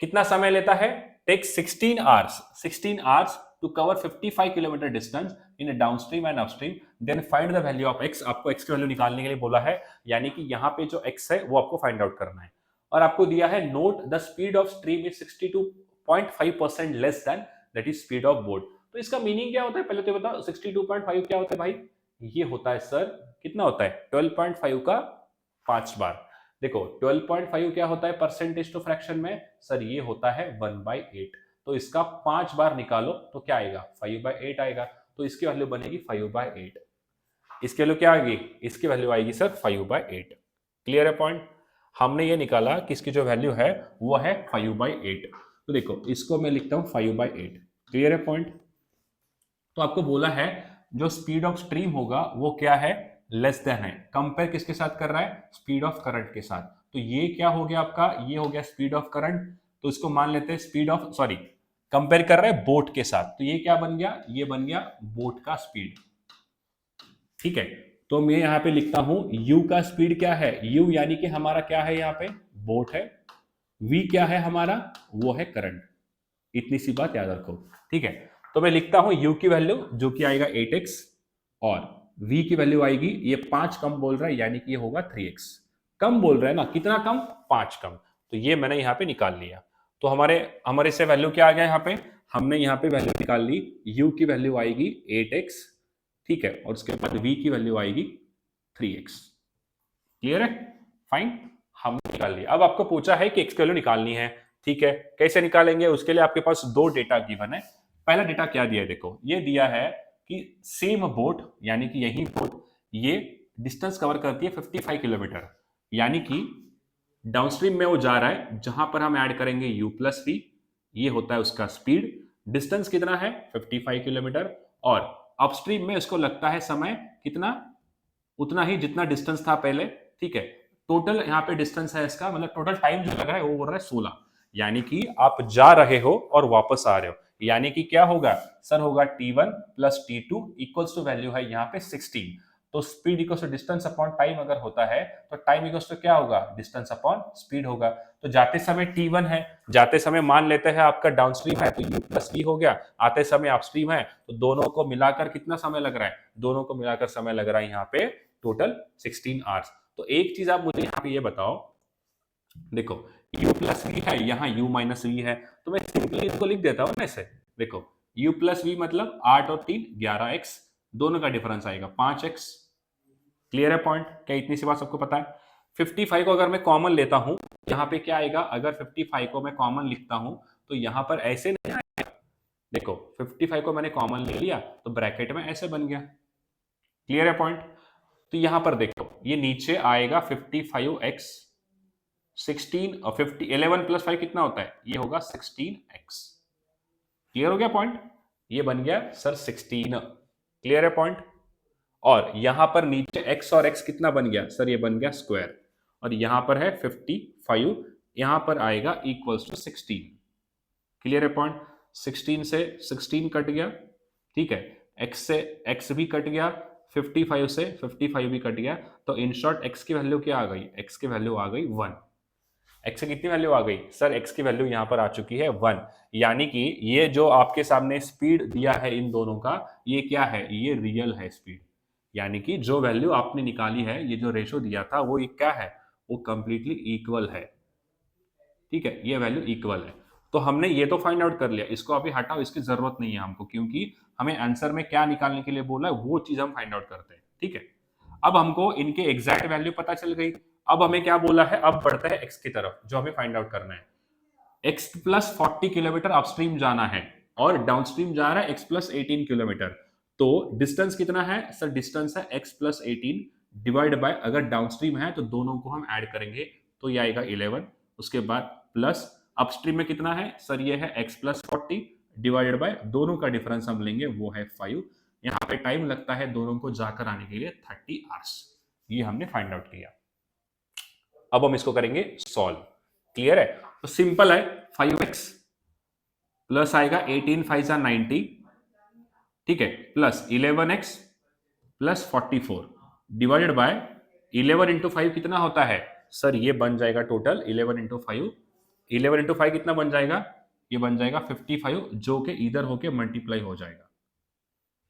कितना समय लेता है, take 16 hours to cover 55 kilometre distance in a downstream and upstream, then find the value of x. आपको x की value निकालने के लिए बोला है, यानी कि यहाँ पे जो एक्स है वो आपको फाइंड आउट करना है। और आपको दिया है note the speed of stream is 62.5% less than that is speed of boat. तो इसका मीनिंग क्या होता है, पहले तो बताओ 62.5 क्या होता है भाई, ये होता है सर, कितना होता है 12.5 का 5 बार। देखो 12.5 क्या होता है परसेंटेज टू फ्रैक्शन में, सर ये होता है 1/8। तो इसका 5 बार निकालो तो क्या आएगा, 5/8 आएगा। तो इसकी वैल्यू बनेगी 5/8। इसकी वैल्यू क्या आएगी, इसकी वैल्यू आएगी सर 5/8। क्लियर है पॉइंट। हमने ये निकाला कि इसकी जो वैल्यू है वो है 5/8। तो देखो इसको मैं लिखता हूं 5/8। क्लियर है पॉइंट। तो आपको बोला है जो स्पीड ऑफ स्ट्रीम होगा वो क्या है, लेस देन है। कंपेयर किसके साथ कर रहा है, स्पीड ऑफ करंट के साथ। तो ये क्या हो गया आपका, ये हो गया स्पीड ऑफ करंट। तो इसको मान लेते हैं स्पीड ऑफ, सॉरी कंपेयर कर रहे हैं बोट के साथ। तो ये क्या बन गया, ये बन गया बोट का स्पीड। ठीक है, तो मैं यहां पे लिखता हूं u का स्पीड क्या है, u यानी कि हमारा क्या है, यहाँ पे बोट है। v क्या है हमारा, वो है करंट। इतनी सी बात याद रखो। ठीक है, तो मैं लिखता हूं u की वैल्यू जो कि आएगा 8x, और v की वैल्यू आएगी, ये 5 कम बोल रहा है यानी कि ये होगा 3x। कम बोल रहा है ना, कितना कम, 5 कम। तो ये मैंने यहां पे निकाल लिया। तो हमारे हमारे से वैल्यू क्या आ गया, यहाँ पे हमने यहाँ पे वैल्यू निकाल ली। u की वैल्यू आएगी 8x, ठीक है, और उसके बाद v की वैल्यू आएगी 3x। क्लियर है, फाइन, हमने निकाल लिया। अब आपको पूछा है कि x की वैल्यू निकालनी है। ठीक है, कैसे निकालेंगे, उसके लिए आपके पास दो डेटा गिवन है। पहला डेटा क्या दिया है, देखो ये दिया है कि सेम बोट, यानी कि यही बोट ये डिस्टेंस कवर करती है 55 किलोमीटर, यानी कि डाउनस्ट्रीम में वो जा रहा है, जहां पर हम ऐड करेंगे u प्लस वी, ये होता है उसका स्पीड। डिस्टेंस कितना है 55 किलोमीटर, और अपस्ट्रीम में उसको लगता है समय कितना, उतना ही जितना डिस्टेंस था पहले। ठीक है, टोटल यहाँ पे डिस्टेंस है इसका, मतलब टोटल टाइम जो लग रहा है वो बोल रहा है 16, यानी कि आप जा रहे हो और वापस आ रहे हो, यानी कि क्या होगा सर, होगा t1 plus t2 equals to value है यहाँ पे 16। तो speed equals to distance upon time अगर होता है तो टाइम इक्वल्स टू क्या होगा, डिस्टेंस अपॉन स्पीड होगा। तो जाते समय t1 है, जाते समय मान लेते हैं आपका डाउनस्ट्रीम है तो u प्लस वी हो गया, आते समय अपस्ट्रीम है तो दोनों को मिलाकर कितना समय लग रहा है, दोनों को मिलाकर समय लग रहा है यहाँ पे टोटल 16 आवर्स। तो एक चीज आप मुझे यहाँ पे ये बताओ, देखो u प्लस वी है, यहाँ u माइनस वी है, तो मैं सिंपली इसको लिख देता हूँ ना ऐसे। देखो u प्लस वी मतलब 8 और 3 11x, दोनों का डिफरेंस आएगा 5x। क्लियर है पॉइंट, क्या इतनी सी बात सबको पता है। 55 को अगर मैं कॉमन लेता हूं, यहाँ पे क्या आएगा, अगर 55 को मैं कॉमन लिखता हूं तो यहाँ पर ऐसे नहीं आएगा। देखो 55 को मैंने कॉमन ले लिया तो ब्रैकेट में ऐसे बन गया। क्लियर है पॉइंट। तो यहां पर देखो ये नीचे आएगा 55x, 16 और 50, 11 प्लस 5 कितना होता है, ये होगा 16x। क्लियर हो गया पॉइंट, ये बन गया सर 16। क्लियर है पॉइंट। और यहां पर नीचे x और x कितना बन गया सर, ये बन गया स्क्वायर, और यहां पर है 55, यहां पर आएगा इक्वल्स टू 16। क्लियर है पॉइंट। 16 से 16 कट गया, ठीक है, x से x भी कट गया, 55 से 55 भी कट गया। तो इन शॉर्ट x की वैल्यू क्या आ गई, x की वैल्यू आ गई 1। x की कितनी वैल्यू आ गई सर, x की वैल्यू यहां पर आ चुकी है 1, यानी कि ये जो आपके सामने स्पीड दिया है इन दोनों का, ये क्या है, ये रियल है स्पीड, यानी कि जो वैल्यू आपने निकाली है, ये जो रेशो दिया था वो क्या है, वो कंप्लीटली इक्वल है। ठीक है, ये वैल्यू इक्वल है। तो हमने ये तो फाइंड आउट कर लिया, इसको अभी हटाओ, इसकी जरूरत नहीं है हमको, क्योंकि हमें आंसर में क्या निकालने के लिए बोला है वो चीज हम फाइंड आउट करते हैं। ठीक है, अब हमको इनके एग्जैक्ट वैल्यू पता चल गई। अब हमें क्या बोला है, अब बढ़ता है एक्स की तरफ, जो हमें फाइंड आउट करना है। एक्स प्लस 40 किलोमीटर अपस्ट्रीम जाना है और डाउनस्ट्रीम जा रहा है एक्स प्लस 18 किलोमीटर। तो डिस्टेंस कितना है सर, डिस्टेंस है एक्स प्लस 18 डिवाइड बाय, अगर डाउनस्ट्रीम है तो दोनों को हम ऐड करेंगे तो ये आएगा 11, उसके बाद प्लस अपस्ट्रीम में कितना है सर, ये है एक्स प्लस 40 डिवाइडेड बाय, दोनों का डिफरेंस हम लेंगे वो है 5। यहाँ पे टाइम लगता है दोनों को जाकर आने के लिए 30 आवर्स। ये हमने फाइंड आउट किया। अब हम इसको करेंगे सॉल्व। क्लियर है, तो सिंपल है, 5x प्लस आएगा 18 5 90, ठीक है, plus 11x plus 44 divided by 11 into 5 कितना होता है सर ये बन जाएगा टोटल 11 इंटू 5, 11 इंटू 5 कितना बन जाएगा, ये बन जाएगा 55, जो कि इधर होके मल्टीप्लाई हो जाएगा।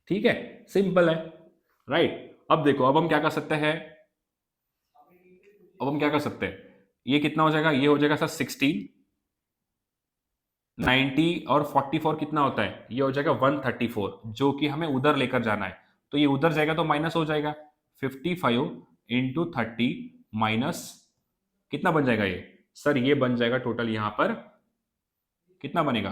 ठीक है, सिंपल है, राइट। अब देखो, अब हम क्या कर सकते हैं, अब हम क्या कर सकते हैं, ये कितना हो जाएगा, ये हो जाएगा सर 16, 90 और 44 कितना होता है, ये हो जाएगा 134, जो कि हमें उधर लेकर जाना है, तो ये उधर जाएगा तो माइनस हो जाएगा, 55 इंटू 30 माइनस कितना बन जाएगा ये, सर ये बन जाएगा टोटल यहां पर कितना बनेगा,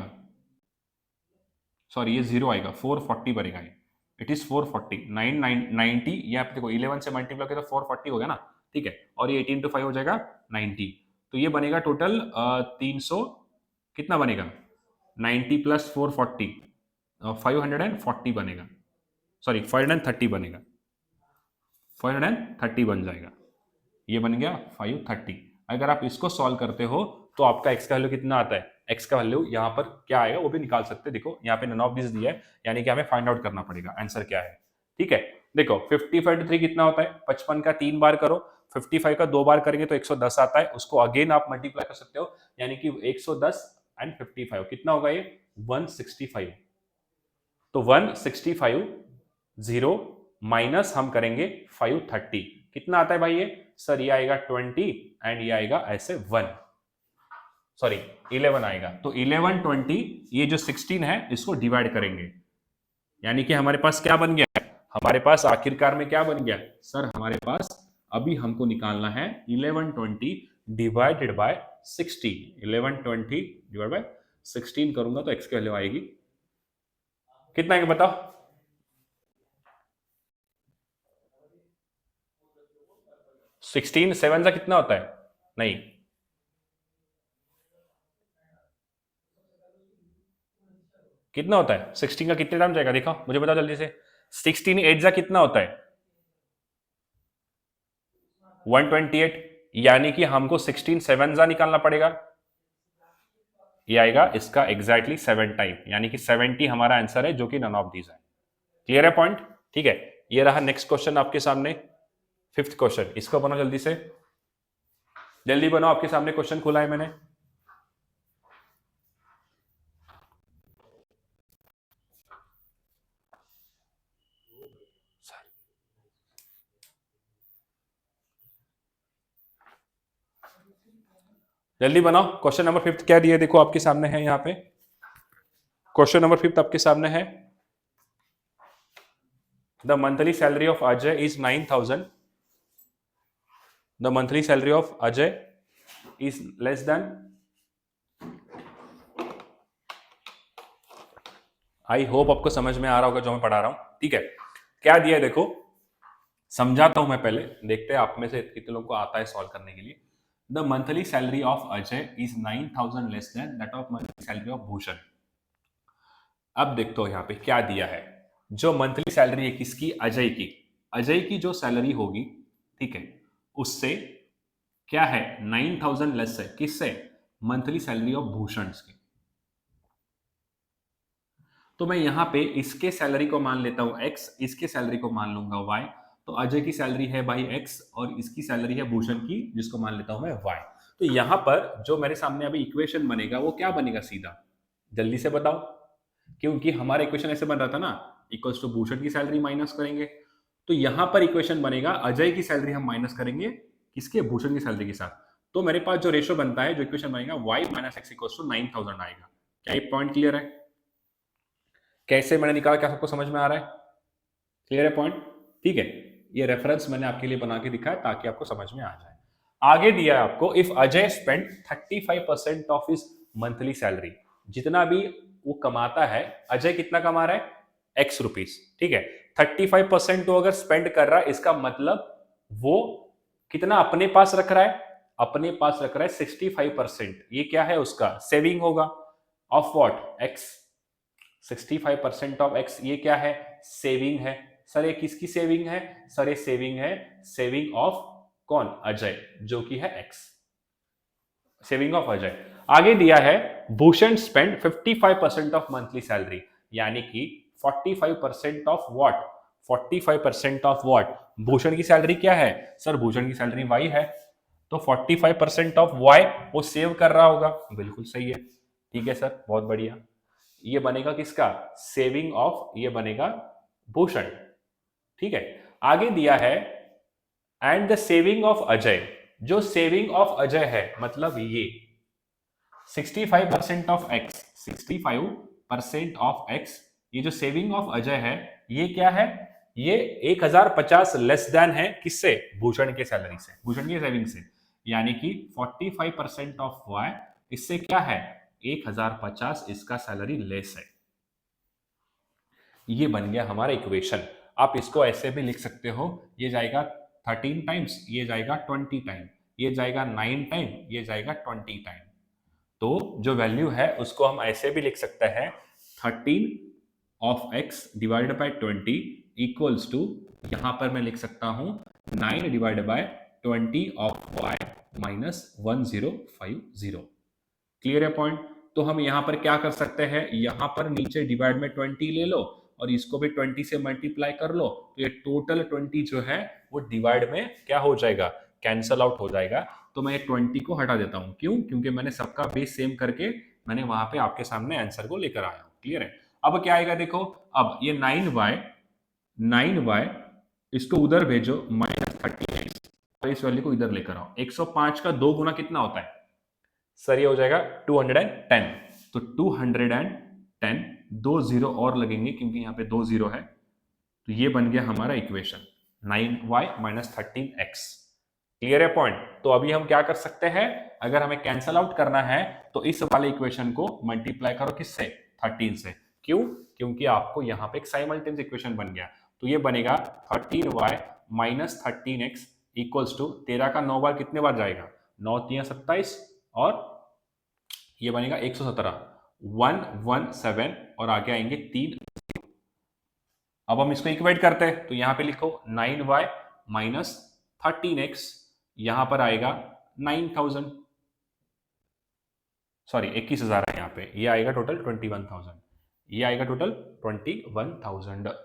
सॉरी ये जीरो आएगा, 440 बनेगा ये, इट इज 440, 90, ये आप देखो 11 से मल्टीप्लाई किया तो 440 हो गया ना, ठीक है, और ये 18 टू 5 हो जाएगा 90, तो ये बनेगा टोटल 300 कितना बनेगा, 90 प्लस 440 540 बनेगा, सॉरी 530 बनेगा, 530 बन जाएगा, ये बन गया 530। अगर आप इसको सॉल्व करते हो तो आपका x का वैल्यू कितना आता है, x का वैल्यू यहाँ पर क्या आएगा वो भी निकाल सकते हैं। देखो यहाँ पे नन ऑफ दिस दिया है, यानी कि हमें फाइंड आउट करना पड़ेगा आंसर क्या है। ठीक है, देखो 55 टू 3 कितना होता है, 55 का 3 बार करो, 55 का 2 बार करेंगे तो 110 आता है, उसको अगेन आप मल्टीप्लाई कर सकते हो, यानी कि 110 एंड 55 कितना होगा ये 165, तो 165 जीरो माइनस हम करेंगे 530 कितना आता है भाई ये, सर ये आएगा 20 एंड ये आएगा ऐसे 1, सॉरी 11 आएगा, तो 11 20 ये जो 16 है इसको डिवाइड करेंगे, यानी कि हमारे पास क्या बन गया, हमारे पास आखिरकार में क्या बन गया, सर हमारे पास अभी हमको निकालना है 1120 डिवाइडेड बाय 16, 1120 डिवाइड बाय 16 करूंगा तो x की वैल्यू आएगी कितना आएगा बताओ, 16 7 का कितना होता है, नहीं कितना होता है 16 का कितने टाइम जाएगा, देखो मुझे बताओ जल्दी से, 16 8 का कितना होता है 128, यानी कि हमको 16 7 जा निकालना पड़ेगा, ये आएगा इसका एग्जैक्टली 7 टाइम, यानी कि 70 हमारा आंसर है, जो कि नन ऑफ दीज है। क्लियर है पॉइंट, ठीक है। ये रहा नेक्स्ट क्वेश्चन आपके सामने, 5th क्वेश्चन, इसको बनाओ जल्दी से, जल्दी बनाओ, आपके सामने क्वेश्चन खोला है मैंने। जल्दी बनाओ, क्वेश्चन नंबर 5th क्या दिया देखो आपके सामने है, यहाँ पे क्वेश्चन नंबर 5th आपके सामने है, the monthly salary of Ajay is 9000, the monthly salary of Ajay is less than, I hope आपको समझ में आ रहा होगा जो मैं पढ़ा रहा हूं, ठीक है। क्या दिया है देखो, समझाता हूं मैं पहले, देखते हैं आप में से कितने लोगों को आता है सॉल्व करने के लिए। The monthly salary of Ajay is 9000 less than that of monthly salary of Bhushan. अब देखते हो यहाँ पे क्या दिया है, जो मंथली सैलरी है किसकी, अजय की, अजय की जो सैलरी होगी, ठीक है, उससे क्या है 9000 लेस है, किससे, मंथली सैलरी ऑफ भूषण की। तो मैं यहां पे इसके सैलरी को मान लेता हूं x, इसके सैलरी को मान लूंगा y, तो अजय की सैलरी है भाई x और इसकी सैलरी है भूषण की, जिसको मान लेता हूं मैं y। तो यहां पर जो मेरे सामने अभी इक्वेशन बनेगा वो क्या बनेगा सीधा, जल्दी से बताओ, क्योंकि हमारा इक्वेशन ऐसे बन रहा था ना, इक्वल्स टू भूषण की सैलरी माइनस करेंगे, तो यहां पर इक्वेशन बनेगा अजय की सैलरी हम माइनस करेंगे किसके, भूषण की सैलरी के साथ, तो मेरे पास जो रेशो बनता है, जो इक्वेशन बनेगा y minus x equals to 9000 आएगा। क्या ये पॉइंट क्लियर है, कैसे मैंने निकाला, क्या सबको समझ में आ रहा है, क्लियर है पॉइंट, ठीक है। ये रेफरेंस मैंने आपके लिए बना के दिखा है ताकि आपको समझ में आ जाए। आगे दिया है आपको, if Ajay spend 35% of his monthly salary, जितना भी वो कमाता है, अजय कितना कमा रहा है x रुपीस, ठीक है, 35% तो अगर स्पेंड कर रहा है, इसका मतलब वो कितना अपने पास रख रहा है, अपने पास रख रहा है 65%, ये क्या है उसका सेविंग होगा, of what x, 65% of x, ये क्या है सेविंग है, सर ये किसकी सेविंग है, सर ये सेविंग है, सेविंग ऑफ कौन, अजय, जो कि है x, सेविंग ऑफ अजय। आगे दिया है Bhushan spend 55% of monthly salary, यानी कि 45% of what, 45% of what, Bhushan की सैलरी क्या है, सर भूषण की सैलरी y है, तो 45% ऑफ वाई वो सेव कर रहा होगा, बिल्कुल सही है। ठीक है सर, बहुत बढ़िया। ये बनेगा किसका? सेविंग ऑफ, ये बनेगा भूषण। ठीक है, आगे दिया है and the saving of Ajay. जो सेविंग ऑफ अजय है मतलब ये 65% ऑफ एक्स, 65% ऑफ एक्स, ये जो सेविंग ऑफ अजय है ये क्या है? ये 1050 लेस देन है किससे? भूषण के सैलरी से, भूषण की सेविंग से। यानी कि 45% ऑफ वाई इससे क्या है? 1050 इसका सैलरी लेस है। ये बन गया हमारा इक्वेशन। आप इसको ऐसे भी लिख सकते हो, ये जाएगा 13 टाइम्स, ये जाएगा 20 टाइम, ये जाएगा 9 टाइम, ये जाएगा 20 टाइम। तो जो वैल्यू है उसको हम ऐसे भी लिख सकते हैं 13 of x divided by 20 equals to, यहां पर मैं लिख सकता हूं 9 divided by 20 of y minus 1050। Clear है पॉइंट? तो हम यहां पर क्या कर सकते हैं, यहां पर नीचे डिवाइड में 20 ले लो और इसको भी 20 से मल्टीप्लाई कर लो, तो ये टोटल 20 जो है वो डिवाइड में क्या हो जाएगा? कैंसल आउट हो जाएगा। तो मैं 20 को हटा देता हूं, क्यों? क्योंकि मैंने सबका बेस सेम करके मैंने वहां पे आपके सामने आंसर को लेकर आया हूं। क्लियर है? अब क्या आएगा देखो, अब ये 9y इसको उधर भेजो -30x, तो इस वैल्यू को इधर लेकर आओ। 105 का 2 गुना कितना होता है सर? ये हो जाएगा 210। तो 210, 2 जीरो और लगेंगे क्योंकि यहाँ पे 2 जीरो है, तो ये बन गया हमारा equation 9y minus 13x। Clear है पॉइंट? तो अभी हम क्या कर सकते हैं, अगर हमें कैंसल आउट करना है तो इस वाले इक्वेशन को मल्टीप्लाई करो किससे? 13 से। क्यों? क्योंकि आपको यहाँ पे एक साइमल्टेनियस इक्वेशन बन गया। तो ये बनेगा 13y minus 13x equals to 13 का 9 बार कितने बार जाएगा? 9 3 27 और ये बनेगा 117, 117 और आगे आएंगे 3। अब हम इसको इक्वेट करते हैं, तो यहां पे लिखो 9y माइनस 13x, यहां पर आएगा 9000, सॉरी 21,000 है यहाँ पे, ये आएगा टोटल 21,000, ये आएगा टोटल 21,000,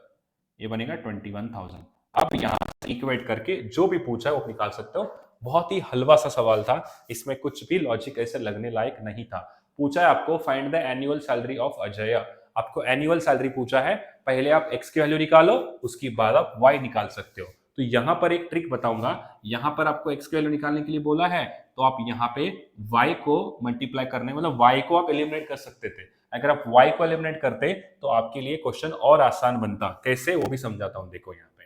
ये बनेगा 21,000। अब यहाँ इक्वेट करके जो भी पूछा है वो निकाल सकते हो। बहुत ही हलवा सा सवाल था, इसमें कुछ भी लॉजिक ऐसे लगने लायक नहीं था। पूछा है आपको find the annual salary of Ajay, आपको एनुअल सैलरी पूछा है, पहले आप एक्स की वैल्यू निकालो, उसके बाद आप वाई निकाल सकते हो। तो यहां पर एक ट्रिक बताऊंगा, यहां पर आपको एक्स की वैल्यू निकालने के लिए बोला है, तो आप यहाँ पे y को मल्टीप्लाई करने, मतलब y को आप एलिमिनेट कर सकते थे। अगर आप y को एलिमिनेट करते तो आपके लिए क्वेश्चन और आसान बनता। कैसे, वो भी समझाता हूं। देखो यहाँ पे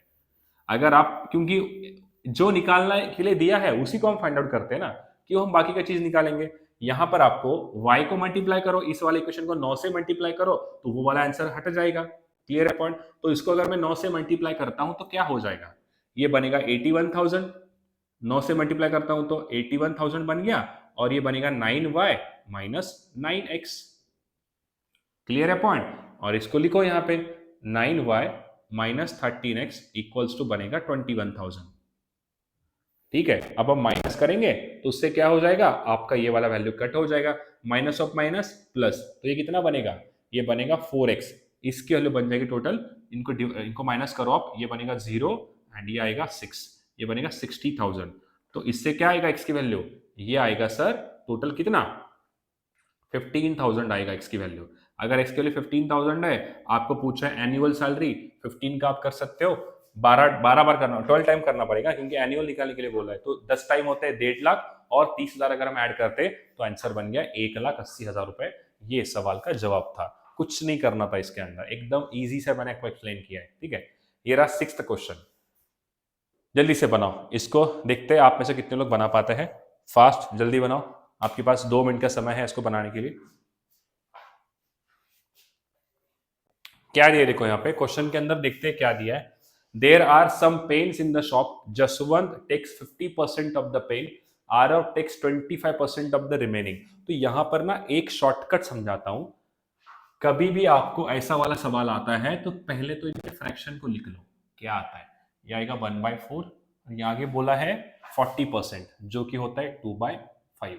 अगर आप, क्योंकि जो निकालना के लिए दिया है उसी को हम फाइंड आउट करते हैं ना, क्यों हम बाकी का चीज निकालेंगे। यहां पर आपको y को मल्टीप्लाई करो, इस वाले इक्वेशन को 9 से मल्टीप्लाई करो तो वो वाला आंसर हट जाएगा। क्लियर है पॉइंट? तो इसको अगर मैं 9 से मल्टीप्लाई करता हूं तो क्या हो जाएगा, ये बनेगा 81,000, 9 से मल्टीप्लाई करता हूं तो 81,000 बन गया, और ये बनेगा 9y माइनस 9x। क्लियर है पॉइंट? और इसको लिखो यहाँ पे 9y minus 13x equals to बनेगा 21,000। ठीक है, अब हम माइनस करेंगे तो उससे क्या हो जाएगा, आपका ये वाला वैल्यू कट हो जाएगा, माइनस ऑफ माइनस प्लस, तो ये कितना बनेगा, ये बनेगा 4x, इसकी वैल्यू बन जाएगी टोटल, इनको माइनस करो आप, ये बनेगा 0 एंड ये आएगा 6, ये बनेगा 60,000। तो इससे क्या आएगा x की वैल्यू, ये आएगा सर टोटल कितना, 15,000 आएगा x की वैल्यू। अगर x के लिए 15,000 है, आपको पूछा है एनुअल सैलरी, 15 का आप कर सकते हो 12 बार करना, 12 टाइम करना पड़ेगा क्योंकि एनुअल निकालने के लिए बोला है। तो 10 टाइम होते हैं 1.5 लाख, और 30,000 अगर हम ऐड करते तो आंसर बन गया 1,80,000 रुपए। ये सवाल का जवाब था, कुछ नहीं करना था इसके अंदर, एकदम ईजी से मैंने आपको एक्सप्लेन किया है। ठीक है, ये रहा 6th क्वेश्चन। जल्दी से बनाओ इसको, देखते हैं आप में से कितने लोग बना पाते हैं। फास्ट, जल्दी बनाओ, आपके पास 2 मिनट का समय है इसको बनाने के लिए। क्या दिया देखो यहाँ पे क्वेश्चन के अंदर, देखते हैं क्या दिया है। There are some pens in the shop, Jaswant takes 50% of the pen, Aarav takes 25% of the remaining. तो यहां पर ना एक शॉर्टकट समझाता हूं, कभी भी आपको ऐसा वाला सवाल आता है तो पहले तो इनके फ्रैक्शन को लिख लो। क्या आता है, ये आएगा 1/4 और ये आगे बोला है 40% जो कि होता है 2/5।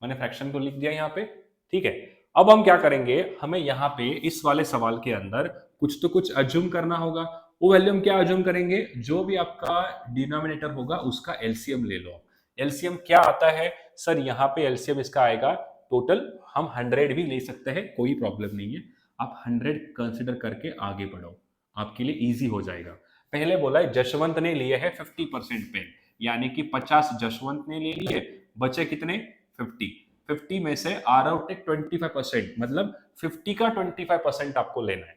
मैंने फ्रैक्शन को लिख दिया यहाँ पे। ठीक है, अब हम क्या करेंगे, हमें यहाँ पे इस वाले सवाल के अंदर कुछ तो कुछ अज्यूम करना होगा। वो वैल्यू हम क्या अज्यूम करेंगे, जो भी आपका डिनोमिनेटर होगा उसका एलसीएम ले लो। एलसीएम क्या आता है सर? यहाँ पे एलसीएम इसका आएगा टोटल, हम 100 भी ले सकते हैं, कोई प्रॉब्लम नहीं है। आप 100 कंसिडर करके आगे बढ़ो, आपके लिए इजी हो जाएगा। पहले बोला है जशवंत ने लिए है 50% पे, यानी कि 50 जशवंत ने ले लिए, बचे कितने? 50। 50 में से आरव टेक 25%, मतलब 50 का 25% आपको लेना है।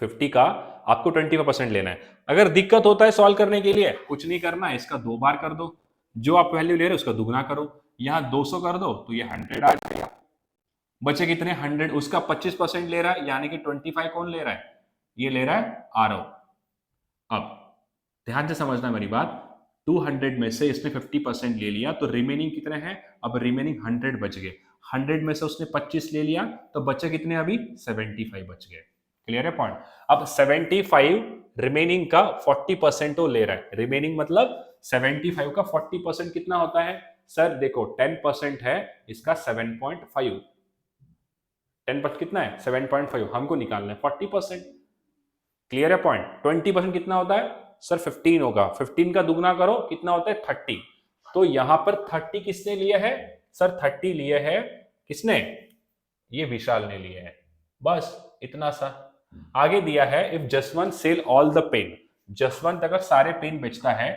50 का आपको 25% लेना है। अगर दिक्कत होता है सॉल्व करने के लिए, कुछ नहीं करना है, इसका 2 बार कर दो, जो आप वैल्यू ले रहे हो उसका दुगना करो, यहां 200 कर दो तो ये 100 आ जाएगा। बचे कितने? 100। उसका 25% ले रहा है, यानी कि 25 कौन ले रहा है? ये ले रहा है आरव। अब ध्यान से समझना मेरी बात, 200 में से इसने 50% ले लिया, तो रिमेनिंग कितने हैं? अब रिमेनिंग 100 बच गए। 100 में से उसने 25 ले लिया, तो बचे कितने? अभी 75 बच गए। क्लियर है पॉइंट? अब 75 रिमेनिंग का 40% वो ले रहा है। रिमेनिंग मतलब 75 का 40% कितना होता है सर? देखो 10% है इसका 7.5, 10% कितना है? 7.5, हमको निकालना है 40%। क्लियर है पॉइंट? 20% कितना होता है सर? 15 होगा। 15 का दुगना करो, कितना होता है? 30। तो यहां पर 30 किसने लिया है सर? 30 लिए है किसने? ये विशाल ने लिए है। बस इतना सा। आगे दिया है if Jaswant sell all the pen, Jaswant अगर सारे पेन बेचता है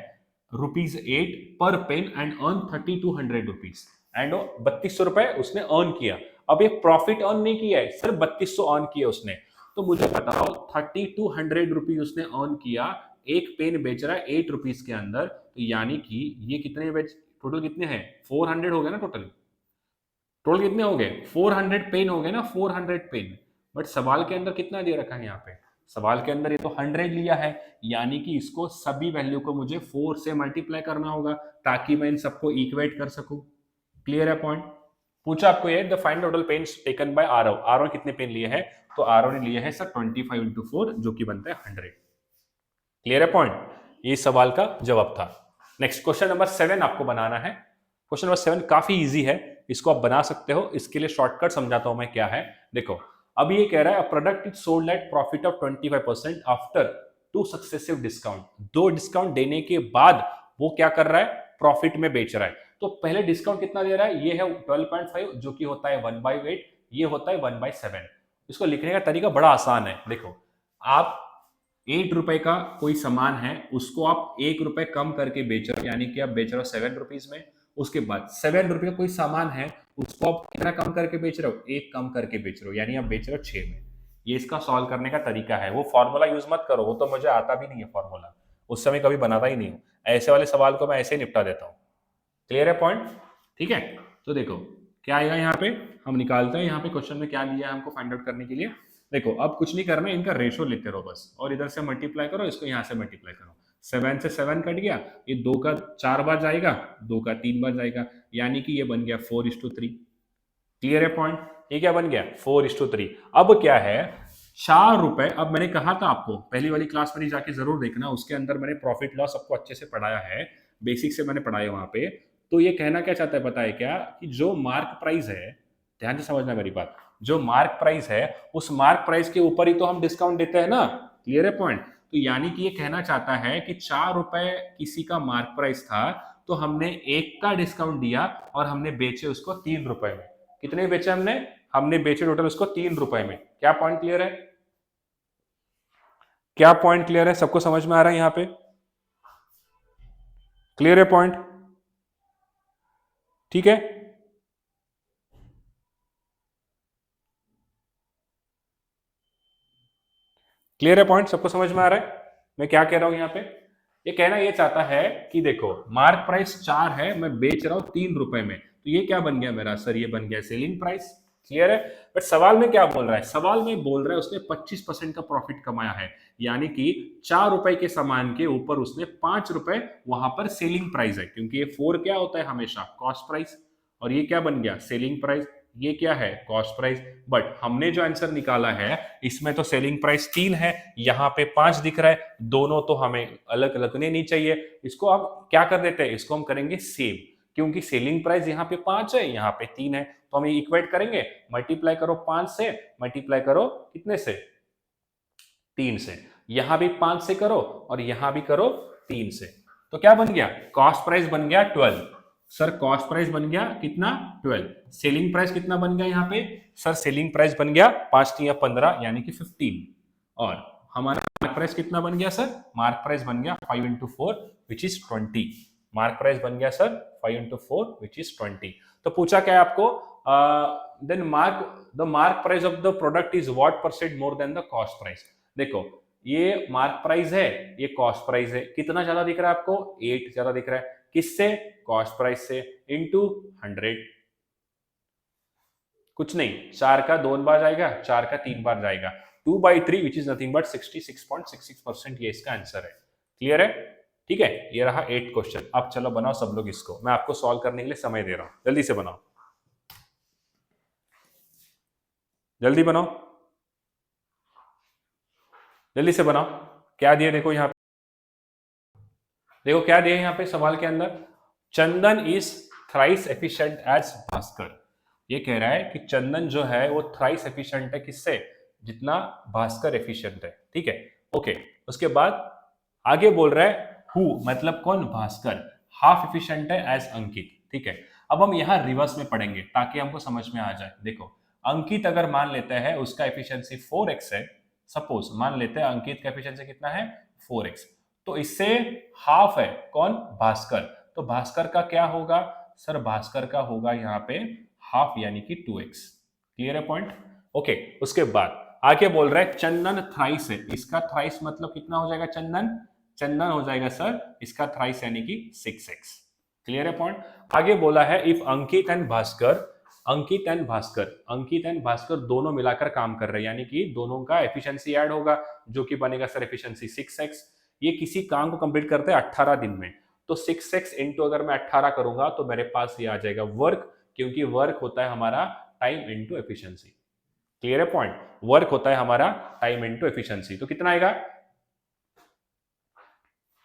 ₹8 पर pen and earn 3200 rupees, and 3200 रुपए उसने अर्न किया। अब ये प्रॉफिट अर्न नहीं किया है, सिर्फ 3200 अर्न किया उसने। तो मुझे बताओ 3200 रुपीज उसने अर्न किया, एक पेन बेच रहा है 8 रुपीज के अंदर, तो यानी कि ये कितने बेच, टोटल कितने हैं? 400 हो गए ना टोटल। टोटल कितने हो गए? 400 पेन हो गए ना, 400 पेन। बट सवाल के अंदर कितना दे रखा है यहाँ पे? सवाल के अंदर ये तो 100 लिया है, यानी कि इसको सभी वैल्यू को मुझे 4 से मल्टीप्लाई करना होगा, ताकि मैं इन सबको इक्वेट कर सकूं। क्लियर है पॉइंट? पूछा आपको ये the find total pens taken by Aarav, Aarav कितने पेन लिए हैं? तो आरव ने लिए हैं सर 25 इंटू 4, जो कि बनता है 100। क्लियर है पॉइंट? ये सवाल का जवाब था। नेक्स्ट क्वेश्चन नंबर 7 आपको बनाना है। क्वेश्चन नंबर 7 काफी इजी है, इसको आप बना सकते हो। इसके लिए शॉर्टकट समझाता हूं मैं क्या है। देखो अब ये कह रहा है product is sold at profit of 25% after 2 successive discount, 2 discount देने के बाद वो क्या कर रहा है? प्रॉफिट में बेच रहा है। तो पहले डिस्काउंट कितना दे रहा है? ये है 12.5, जो कि होता है 1/8, ये होता है 1/7। इसको लिखने का तरीका बड़ा आसान है। देखो आप 8 रुपए का कोई सामान है, उसको आप 1 रुपए कम करके बेच रहे हो, यानी कि आप बेच रहे हो 7 रुपीज में। उसके बाद 7 रुपए का कोई सामान है, उसको आप कितना कम करके बेच रहे हो? 1 कम करके बेच रहे हो, यानी आप बेच रहे हो 6 में। ये इसका सॉल्व करने का तरीका है। वो फॉर्मूला यूज मत करो, वो तो मुझे आता भी नहीं है फॉर्मूला, उस समय कभी बनाता ही नहीं हूं। ऐसे वाले सवाल को मैं ऐसे ही निपटा देता हूँ। क्लियर है पॉइंट? ठीक है, तो देखो क्या आएगा यहाँ पे, हम निकालते हैं यहाँ पे क्वेश्चन में क्या दिया है हमको फाइंड आउट करने के लिए। देखो अब कुछ नहीं करना है, इनका रेशो लेते रहो बस, और इधर से मल्टीप्लाई करो, इसको यहाँ से मल्टीप्लाई करो। 7 से 7 कट गया, ये 2 का 4 बार जाएगा, 2 का 3 बार जाएगा, यानी कि ये बन गया 4:3। क्लियर है पॉइंट? ये क्या बन गया? 4:3। अब क्या है, 4 रुपए। अब मैंने कहा था आपको पहली वाली क्लास में जाके जरूर देखना, उसके अंदर मैंने प्रॉफिट लॉस सबको अच्छे से पढ़ाया है, बेसिक से मैंने पढ़ाया वहां पे। तो ये कहना क्या चाहता है पता है क्या? कि जो मार्क प्राइस है, ध्यान से समझना मेरी बात, जो मार्क प्राइस है उस मार्क प्राइस के ऊपर ही तो हम डिस्काउंट देते हैं ना। क्लियर है पॉइंट? तो यानी कि ये कहना चाहता है कि 4 रुपए किसी का मार्क प्राइस था, तो हमने 1 का डिस्काउंट दिया और हमने बेचे उसको 3 रुपए में। कितने बेचे हमने? हमने बेचे टोटल उसको 3 रुपए में। क्या पॉइंट क्लियर है? क्या पॉइंट क्लियर है? सबको समझ में आ रहा है यहां पे? क्लियर है पॉइंट? ठीक है, क्लियर है पॉइंट? सबको समझ में आ रहा है मैं क्या कह रहा हूं यहां पे? ये कहना ये चाहता है कि देखो मार्क प्राइस 4 है, मैं बेच रहा हूं 3 रुपए में, तो ये क्या बन गया मेरा सर? ये बन गया सेलिंग प्राइस। क्लियर है? बट सवाल में क्या बोल रहा है? सवाल में बोल रहा है उसने 25% का प्रॉफिट कमाया है, यानी कि 4 रुपए के सामान के ऊपर उसने 5 रुपए वहां पर सेलिंग प्राइस है, क्योंकि ये 4 क्या होता है हमेशा? Cost price. और ये क्या बन गया? Selling price. ये क्या है? Cost price. बट हमने जो आंसर निकाला है इसमें तो सेलिंग प्राइस 3 है, यहाँ पे 5 दिख रहा है, दोनों तो हमें अलग लगने नहीं चाहिए। इसको हम क्या कर देते हैं? इसको हम करेंगे सेम, क्योंकि सेलिंग प्राइस यहाँ पे 5 है, यहाँ पे 3 है, तो हम इक्वेट करेंगे। मल्टीप्लाई करो 5 से, मल्टीप्लाई करो कितने से? 3 से। यहां भी 5 से करो और यहां भी करो 3 से। तो क्या बन गया, कॉस्ट प्राइस बन गया 12। सर कॉस्ट प्राइस बन गया कितना 12। सेलिंग प्राइस कितना बन गया यहाँ पे, सर सेलिंग प्राइस बन गया 5 या 15 यानी कि 15। और हमारा मार्क प्राइस कितना बन गया सर, मार्क प्राइस बन गया 5 into 4 which is 20। Mark price बन गया सर 5 into 4 विच इज 20। तो पूछा क्या है आपको, then the mark price of the product is what percent more than the cost price. देखो ये मार्क प्राइस है, ये कॉस्ट प्राइस है, कितना ज्यादा दिख रहा है आपको, 8 ज्यादा दिख रहा है, किससे, कॉस्ट प्राइस से, इनटू 100। कुछ नहीं, 4 का 2 बार जाएगा, 4 का 3 बार जाएगा, 2/3 विच इज नथिंग बट 66.66%। ये इसका आंसर है। क्लियर है, ठीक है। ये रहा 8 क्वेश्चन। अब चलो बनाओ सब लोग इसको, मैं आपको सॉल्व करने के लिए समय दे रहा हूं, जल्दी से बनाओ, जल्दी बनाओ, जल्दी से बनाओ। क्या दिए देखो यहाँ पे, देखो क्या दिए यहाँ पे सवाल के अंदर, Chandan is thrice efficient as Bhaskar. ये कह रहा है कि चंदन जो है वो थ्राइस एफिशिएंट है, किससे, जितना भास्कर एफिशिएंट है। ठीक है, ओके। उसके बाद आगे बोल रहा है हु मतलब कौन, भास्कर हाफ एफिशिएंट है एज अंकित। ठीक है, अब हम यहाँ रिवर्स में पढ़ेंगे ताकि हमको समझ में आ जाए। देखो अंकित अगर मान लेते हैं उसका एफिशिएंसी 4x है, सपोज मान लेते हैं अंकित का एफिशिएंसी कितना है 4x, तो इससे हाफ है कौन, भास्कर, तो भास्कर का क्या होगा सर, भास्कर का होगा यहाँ पे हाफ यानी कि 2x। क्लियर है पॉइंट, ओके। उसके बाद आगे बोल रहा है चंदन थ्राइस है, इसका थ्राइस मतलब कितना हो जाएगा, चंदन, चंदन हो जाएगा सर इसका थ्राइस यानी कि 6x। क्लियर है पॉइंट। आगे बोला है if Ankit and Bhaskar, Ankit and Bhaskar, Ankit and Bhaskar दोनों मिलाकर काम कर रहे हैं, यानी कि दोनों का एफिशिएंसी ऐड होगा जो कि बनेगा सर एफिशिएंसी 6x। ये किसी काम को कंप्लीट करते हैं 18 दिन में, तो 6x इंटू अगर मैं 18 करूंगा तो मेरे पास ये आ जाएगा वर्क, क्योंकि वर्क होता है हमारा टाइम इंटू एफिशिएंसी। क्लियर है पॉइंट, वर्क होता है हमारा टाइम इंटू एफिशिएंसी, तो कितना आएगा,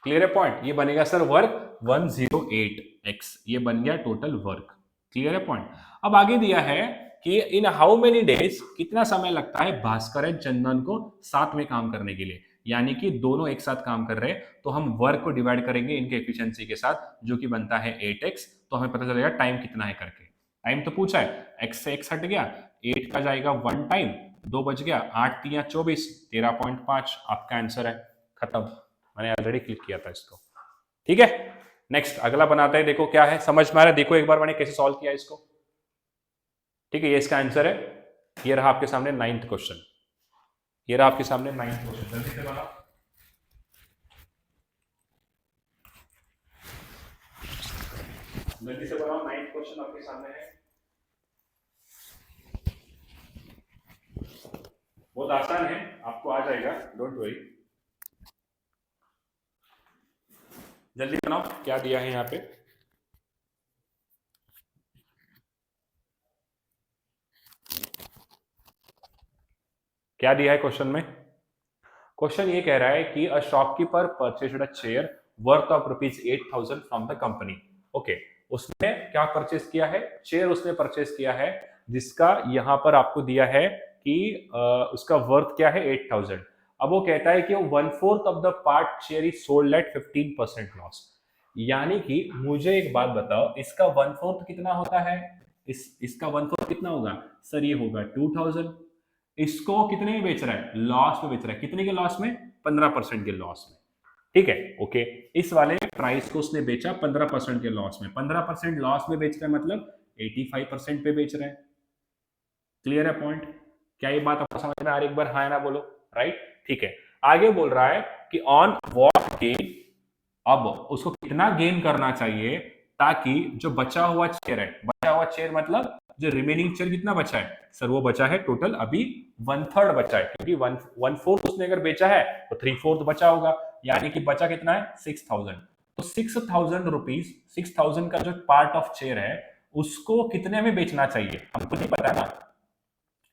क्लियर है पॉइंट, ये बनेगा सर वर्क 108x, ये बन गया टोटल वर्क। क्लियर है पॉइंट। अब आगे दिया है कि इन हाउ मेनी डेज, कितना समय लगता है भास्कर एंड चंदन को साथ में काम करने के लिए, यानी कि दोनों एक साथ काम कर रहे हैं, तो हम वर्क को डिवाइड करेंगे इनके एफिशिएंसी के साथ जो कि बनता है 8x, तो हमें पता चलेगा टाइम कितना है करके। टाइम तो पूछा है, x से x हट गया, 8 का जाएगा 1 टाइम, 2 बच गया, 8 3 24, 13.5 आपका आंसर है, खत्म। मैंने ऑलरेडी क्लिक किया था इसको। ठीक है, नेक्स्ट अगला बनाते हैं, देखो क्या है, समझ में आ रहा है, देखो एक बार मैंने कैसे सॉल्व किया इसको। ठीक है, ये इसका आंसर है, ये रहा आपके सामने 9th क्वेश्चन, ये रहा आपके सामने 9th क्वेश्चन, जल्दी से बनाओ, जल्दी से बनाओ, 9th क्वेश्चन आपके सामने है, बहुत आसान है, आपको आ जाएगा, डोंट वरी, जल्दी बनाओ। क्या दिया है यहाँ पे, क्या दिया है क्वेश्चन में, क्वेश्चन ये कह रहा है कि a shopkeeper purchased a chair worth of ₹8,000 from the company. Okay, उसने क्या परचेज किया है, चेयर उसने परचेज किया है जिसका यहां पर आपको दिया है कि उसका वर्थ क्या है 8,000। अब वो कहता है कि 1/4 of the part chair is sold at 15% loss, यानी कि मुझे एक बात बताओ, इसका 1/4 कितना होता है, इसका 1/4 कितना होगा सर, ये होगा 2,000। इसको कितने में बेच रहा है, लॉस में बेच रहा है, कितने के लॉस में, 15% के लॉस में। ठीक है, ओके, इस वाले प्राइस को उसने बेचा 15% के लॉस में, 15% लॉस में बेच रहा है मतलब 85% पे बेच रहा है। क्लियर है पॉइंट, क्या ये बात आपको समझ में आ रही है, एक बार हाँ या ना बोलो, राइट। ठीक है, आगे बोल रहा है कि ऑन व्हाट गेन, अब उसको कितना गेन करना चाहिए ताकि जो बचा हुआ चेयर है, बचा हुआ चेयर मतलब जो रिमेनिंग चेयर कितना बचा है सर, वो बचा है टोटल अभी 1/3 बचा है, क्योंकि 1/4 उसने अगर बेचा है तो 3/4 बचा होगा, यानी कि बचा कितना है 6,000। तो 6,000 रुपीज, 6,000 का जो पार्ट ऑफ चेयर है उसको कितने में बेचना चाहिए, हमको नहीं पता ना,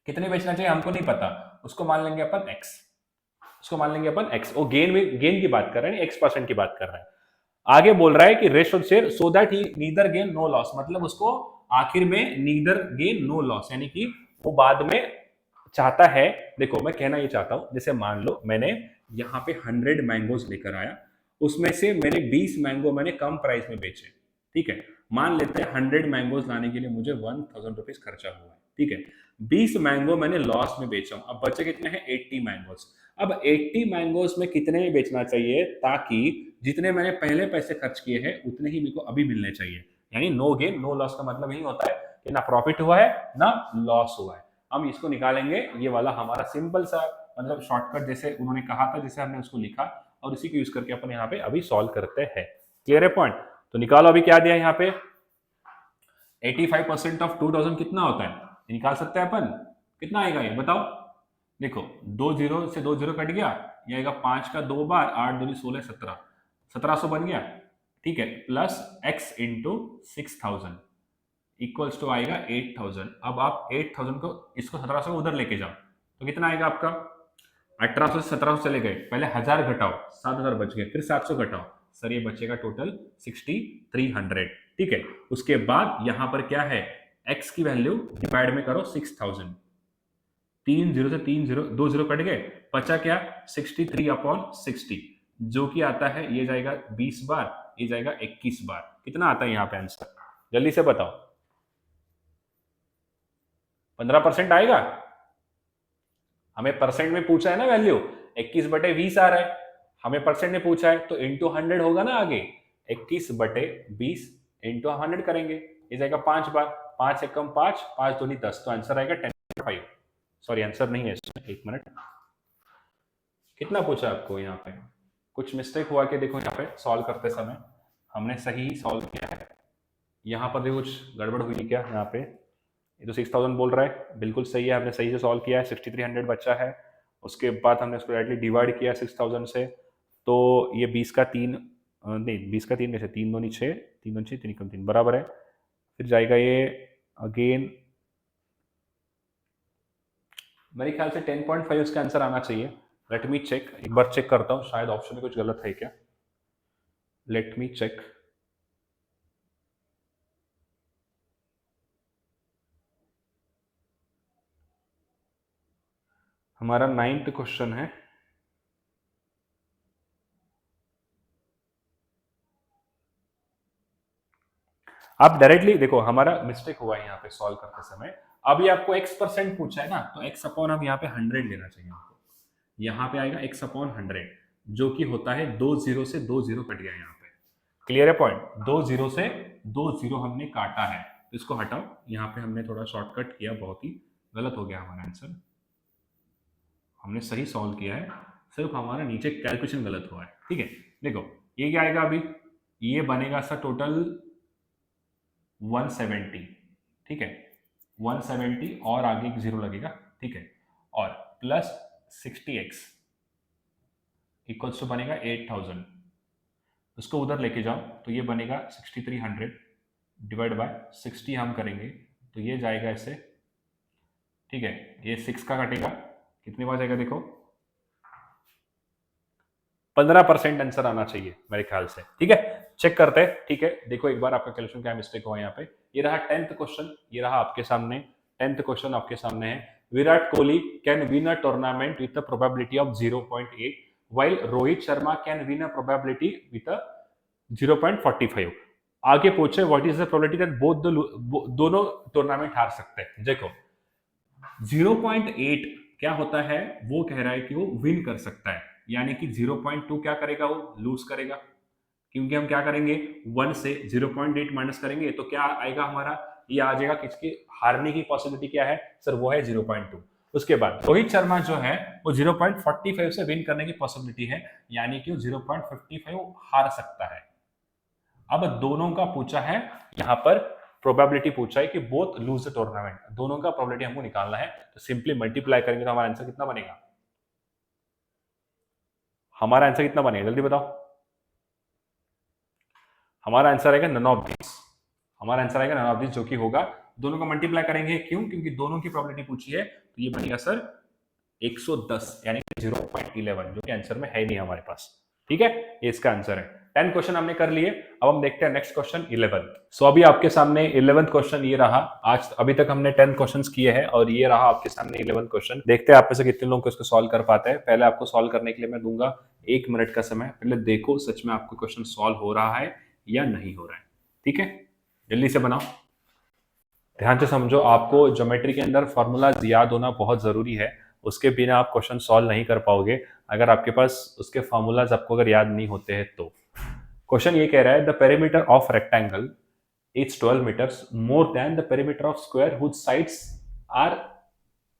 कितने बेचना चाहिए हमको नहीं पता, उसको मान लेंगे अपन x, उसको मान लेंगे अपन x, वो गेन में, गेन की बात कर रहे हैं, x% की बात कर रहे हैं। आगे बोल रहा है कि ratio share so that he neither gain no loss, मतलब उसको आखिर में नीदर गेन नो लॉस, यानी कि वो बाद में चाहता है, देखो मैं कहना ये चाहता हूं, जैसे मान लो मैंने यहाँ पे 100 मैंगोज लेकर आया उसमें से मैंने 20 मैंगो मैंने कम प्राइस में बेचे, ठीक है। मान लेते हैं 100 मैंगोज लाने के लिए मुझे 1000 रुपीज खर्चा हुआ है, ठीक है। 20 मैंगो मैंने लॉस में बेचा हूं, अब बचे कितने हैं 80 मैंगोज। अब 80 मैंगोज में कितने में बेचना चाहिए ताकि जितने मैंने पहले पैसे खर्च किए हैं उतने ही मेरे को अभी मिलने चाहिए, यानी नो गेन नो लॉस का मतलब यही होता है कि ना प्रॉफिट हुआ है ना लॉस हुआ है। हम इसको निकालेंगे, ये वाला हमारा सिंपल सा मतलब शॉर्टकट जैसे उन्होंने कहा था जैसे हमने उसको लिखा और उसी को यूज करके अपन यहाँ पे अभी सॉल्व करते हैं। क्लियर है पॉइंट? तो निकालो अभी क्या दिया यहाँ पे 85% ऑफ 2000 कितना होता है, निकाल सकते हैं अपन। कितना आएगा ये बताओ। देखो 2 जीरो से 2 जीरो कट गया, ये आएगा 5 का 2 बार 8 दूनी 16 17 1700 बन गया, ठीक है। Plus x into 6000 equals to आएगा 8000। अब आप 8000 को इसको 1700 को उधर लेके जाओ तो कितना आएगा आपका 1800 से 1700 चले गए, पहले 1000 घटाओ 7000 बच गए, फिर 700 घटाओ सर ये बचेगा टोटल 6300, ठीक है। उसके बाद यहां पर क्या है x की वैल्यू डिवाइड में करो 6000, 3 जीरो से 3 जीरो 2 जीरो कट गए, बचा क्या 63/60 जो कि आता है ये जाएगा 20 बार, ये जाएगा 21 बार। कितना आता है यहाँ पे आंसर जल्दी से बताओ। 15% आएगा, हमें परसेंट में पूछा है ना वैल्यू, 21/20 आ रहा है, हमें परसेंट में पूछा है तो इंटू 100 होगा ना आगे, 21/20 इंटू 100 करेंगे, ये जाएगा 5 बार, 5 एकम 5 5 दूनी 10, तो आंसर आएगा 10.5। सॉरी आंसर नहीं है इसमें, एक मिनट, कितना पूछा आपको यहाँ पे, कुछ मिस्टेक हुआ कि देखो यहाँ पे सॉल्व करते समय हमने सही सॉल्व किया है, यहाँ पर भी कुछ गड़बड़ हुई क्या, यहाँ पे ये तो 6000 बोल रहा है, बिल्कुल सही है, हमने सही से सॉल्व किया है, 6300 बचा है। उसके बाद हमने उसको डायरेक्टली डिवाइड किया 6000 से, तो ये 20 का 3 नहीं 20 का 3 कैसे, 3 दूनी 6 3 दूनी 6 3 कम 3 बराबर है, फिर जाएगा ये अगेन, मेरे ख्याल से 10.5 उसका आंसर आना चाहिए। लेट मी चेक, एक बार चेक करता हूँ शायद ऑप्शन में कुछ गलत है क्या, लेट मी चेक। हमारा 9th क्वेश्चन है, आप डायरेक्टली देखो हमारा मिस्टेक हुआ है यहाँ पे सॉल्व करते समय, अभी आपको x% पूछा है ना, तो x अपॉन हम यहाँ पे 100 लेना चाहिए आपको, यहाँ पे आएगा x अपॉन 100 जो कि होता है 2 जीरो से 2 जीरो कट गया यहाँ पे। क्लियर है पॉइंट, 2 जीरो से 2 जीरो हमने काटा है, तो इसको हटाओ, यहाँ पे हमने थोड़ा शॉर्टकट किया, बहुत ही गलत हो गया हमारा आंसर, हमने सही सॉल्व किया है, सिर्फ हमारा नीचे कैलकुलेशन गलत हुआ है, ठीक है। देखो ये क्या आएगा अभी, ये बनेगा सर टोटल 170, ठीक है, 170 और आगे एक जीरो लगेगा, ठीक है, और प्लस 60x इक्वल्स टू बनेगा 8000, उसको उधर लेके जाओ तो ये बनेगा 6300 डिवाइड बाय 60 हम करेंगे तो ये जाएगा ऐसे, ठीक है, ये 6 का कटेगा, कितने बार जाएगा देखो 15% आंसर आना चाहिए मेरे ख्याल से, ठीक है। चेक करते हैं, ठीक है, देखो एक बार आपका कैलकुलेशन क्या मिस्टेक हुआ यहाँ पे। ये रहा 10th क्वेश्चन, ये रहा आपके सामने 10th क्वेश्चन आपके सामने है, Virat Kohli can win a tournament with a probability of 0.8 while Rohit Sharma can win a probability with a 0.45। आगे पूछे what is the probability that both दोनों टूर्नामेंट हार सकते हैं। देखो 0.8 क्या होता है, वो कह रहा है कि वो विन कर सकता है, यानी कि 0.2 क्या करेगा, वो लूज करेगा, क्योंकि हम क्या करेंगे 1 से 0.8 माइनस करेंगे तो क्या आएगा हमारा, ये आ जाएगा, किसकी हारने की पॉसिबिलिटी क्या है सर, वो है 0.2। उसके बाद रोहित शर्मा जो है वो 0.45 से विन करने की पॉसिबिलिटी है, यानी कि वो 0.55 हार सकता है। अब दोनों का पूछा है यहां पर, प्रोबेबिलिटी पूछा है कि बोथ लूज द टूर्नामेंट, दोनों का प्रोबेबिलिटी हमको निकालना है, तो सिंपली मल्टीप्लाई करेंगे तो हमारा आंसर कितना बनेगा, हमारा आंसर कितना बनेगा जल्दी बताओ। हमारा आंसर आएगा नन ऑफ दिस, हमारा आंसर आएगा नन ऑफ दिस, जो कि होगा दोनों का मल्टीप्लाई करेंगे, क्यों, क्योंकि दोनों की प्रोबेबिलिटी पूछी है, तो ये बनेगा सर 110 यानी कि 0.11, जो कि आंसर में है नहीं हमारे पास, ठीक है, ये इसका आंसर है। 10 क्वेश्चन हमने कर लिए। अब हम देखते हैं नेक्स्ट क्वेश्चन 11। सो अभी आपके सामने 11th क्वेश्चन ये रहा। आज अभी तक हमने 10 क्वेश्चंस किए हैं और ये रहा आपके सामने 11th क्वेश्चन। देखते हैं आप में से कितने लोग इसको सॉल्व कर पाते हैं। पहले आपको सॉल्व करने के लिए मैं दूंगा 1 मिनट का समय। पहले देखो सच में आपको क्वेश्चन सॉल्व हो रहा है या नहीं हो रहा है। ठीक है, जल्दी से बनाओ, ध्यान से समझो। आपको ज्योमेट्री के अंदर फॉर्मूलाज याद होना बहुत जरूरी है, उसके बिना आप क्वेश्चन सॉल्व नहीं कर पाओगे अगर आपके पास उसके फॉर्मूलाज आपको अगर याद नहीं होते हैं तो। क्वेश्चन ये कह रहा है the perimeter of rectangle is 12 meters more than the perimeter of square whose sides are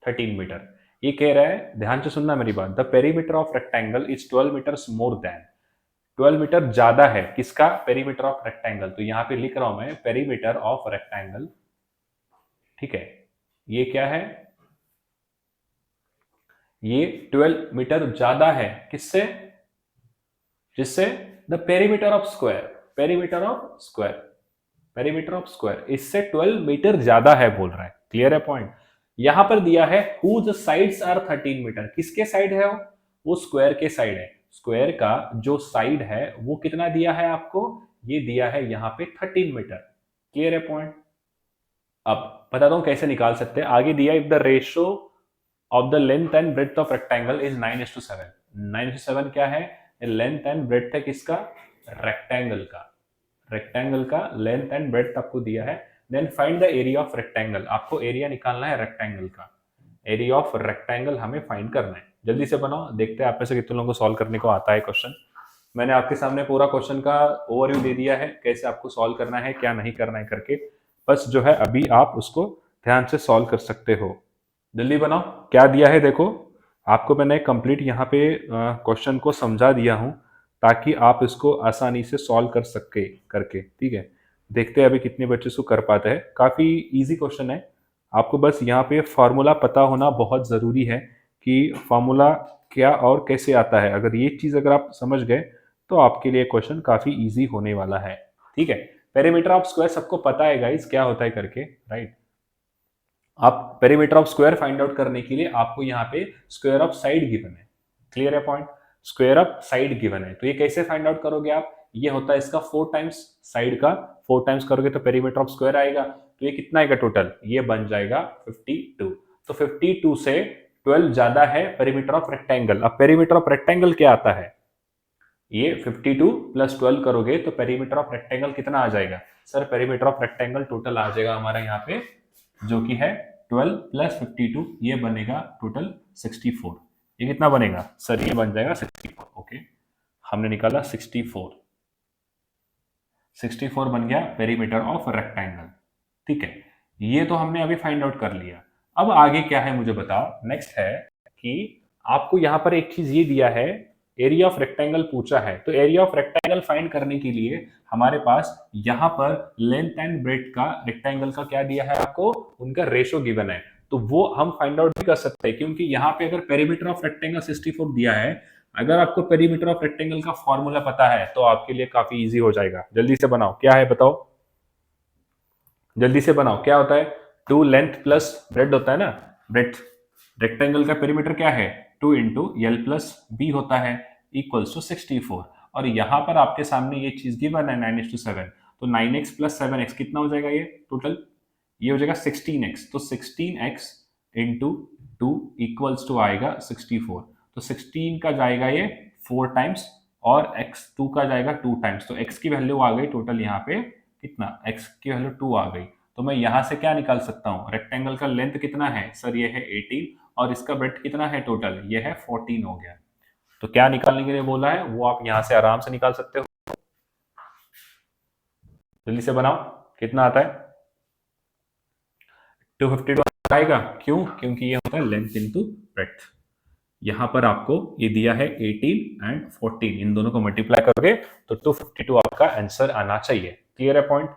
13 meter. ये कह रहा है, ध्यान से सुनना मेरी बात, the perimeter of rectangle is 12 meters more than, 12 meter ज्यादा है किसका, पेरीमीटर ऑफ रेक्टेंगल। तो यहां पे लिख रहा हूं मैं पेरीमीटर ऑफ रेक्टेंगल। ठीक है, ये क्या है, ये 12 मीटर ज्यादा है किससे, जिससे the perimeter of square, perimeter of square, perimeter of square इससे 12 मीटर ज्यादा है बोल रहा है। क्लियर है पॉइंट। यहां पर दिया है हुज साइड्स आर 13 मीटर, किसके साइड है वो स्क्वायर के साइड है। स्क्वायर का जो साइड है वो कितना दिया है आपको, ये दिया है यहां पे 13 मीटर। क्लियर है पॉइंट। अब बताता हूं कैसे निकाल सकते हैं। आगे दिया if the ratio of the length and breadth of rectangle is 9:7। 9:7 क्या है, लेंथ एंड ब्रेड्थ है किसका, रेक्टेंगल का। रेक्टेंगल का लेंथ एंड ब्रेड्थ आपको दिया है। Then find the area of rectangle, आपको एरिया निकालना है रेक्टेंगल का। एरिया ऑफ रेक्टेंगल हमें फाइंड करना है। जल्दी से बनाओ, देखते हैं आप में से कितने लोगों को सॉल्व करने को आता है क्वेश्चन। मैंने आपके सामने पूरा क्वेश्चन का ओवरव्यू दे दिया है, कैसे आपको सॉल्व करना है क्या नहीं करना है करके। बस जो है अभी आप उसको ध्यान से सॉल्व कर सकते हो। जल्दी बनाओ, क्या दिया है देखो। आपको मैंने कंप्लीट यहाँ पे क्वेश्चन को समझा दिया हूँ ताकि आप इसको आसानी से सॉल्व कर सके करके। ठीक है, देखते हैं अभी कितने बच्चे इसको कर पाते हैं। काफ़ी इजी क्वेश्चन है, आपको बस यहाँ पे फार्मूला पता होना बहुत ज़रूरी है कि फार्मूला क्या और कैसे आता है। अगर ये चीज़ अगर आप समझ गए तो आपके लिए क्वेश्चन काफ़ी ईजी होने वाला है। ठीक है, पेरीमीटर ऑफ स्क्वायर सबको पता है गाइस क्या होता है करके, राइट। आप perimeter of square find out करने के लिए आपको यहाँ पे स्क्वायर ऑफ साइड गिवन है। क्लियर है point, square of side given है। तो ये कैसे फाइंड आउट करोगे आप, ये होता है इसका 4 टाइम्स साइड का, 4 टाइम्स करोगे तो पेरीमीटर ऑफ स्क्वायर आएगा। तो ये कितना आएगा टोटल, ये बन जाएगा 52। तो 52 से 12 ज्यादा है पेरीमीटर ऑफ रेक्टेंगल। अब पेरीमीटर ऑफ रेक्टेंगल क्या आता है, ये 52 प्लस 12 करोगे तो पेरीमीटर ऑफ रेक्टेंगल कितना आ जाएगा, sir perimeter of rectangle total आ जाएगा हमारा यहाँ पे जो कि है 12 प्लस 52, ये बनेगा टोटल 64। ये कितना बनेगा सर, ये बन जाएगा 64। ओके, हमने निकाला 64, 64 बन गया पेरीमीटर ऑफ रेक्टेंगल। ठीक है, ये तो हमने अभी फाइंड आउट कर लिया। अब आगे क्या है मुझे बताओ। नेक्स्ट है कि आपको यहाँ पर एक चीज ये दिया है, एरिया ऑफ रेक्टेंगल पूछा है। तो एरिया ऑफ रेक्टेंगल फाइंड करने के लिए हमारे पास यहाँ पर लेंथ एंड ब्रेड्थ का रेक्टेंगल का क्या दिया है आपको, उनका रेशो गिवन है। तो वो हम फाइंड आउट भी कर सकते हैं क्योंकि यहाँ पे अगर पेरीमीटर ऑफ रेक्टेंगल 64 दिया है, अगर आपको पेरीमीटर ऑफ रेक्टेंगल का फॉर्मूला पता है तो आपके लिए काफी इजी हो जाएगा। जल्दी से बनाओ, क्या है बताओ, जल्दी से बनाओ। क्या होता है, 2 लेंथ प्लस ब्रेड होता है ना, ब्रेड। रेक्टेंगल का पेरीमीटर क्या है, 2 इंटू एल प्लस बी होता है, इक्वल्स टू 64। और यहां पर आपके सामने ये चीज गिवन है 9:7। तो 9x प्लस 7x कितना हो जाएगा, ये टोटल ये हो जाएगा 16x। तो 16x इंटू 2 इक्वल्स टू आएगा 64। तो 16 का जाएगा ये 4 टाइम्स और x2 का जाएगा 2 टाइम्स। तो x की वैल्यू आ गई टोटल यहाँ पे कितना, x की वैल्यू 2 आ गई। तो मैं यहां से क्या निकाल सकता हूं, रेक्टेंगल का लेंथ कितना है सर, ये है 18 और इसका ब्रेड्थ कितना है टोटल, ये है 14 हो गया। तो क्या निकालने के लिए बोला है वो आप यहां से आराम से निकाल सकते हो। जल्दी से बनाओ, कितना आता है, 252 आएगा। क्यों, क्योंकि ये होता है लेंथ इनटू ब्रेड्थ। यहां पर आपको ये दिया है 18 एंड 14, इन दोनों को मल्टीप्लाई करोगे तो 252 आपका आंसर आना चाहिए। क्लियर है पॉइंट।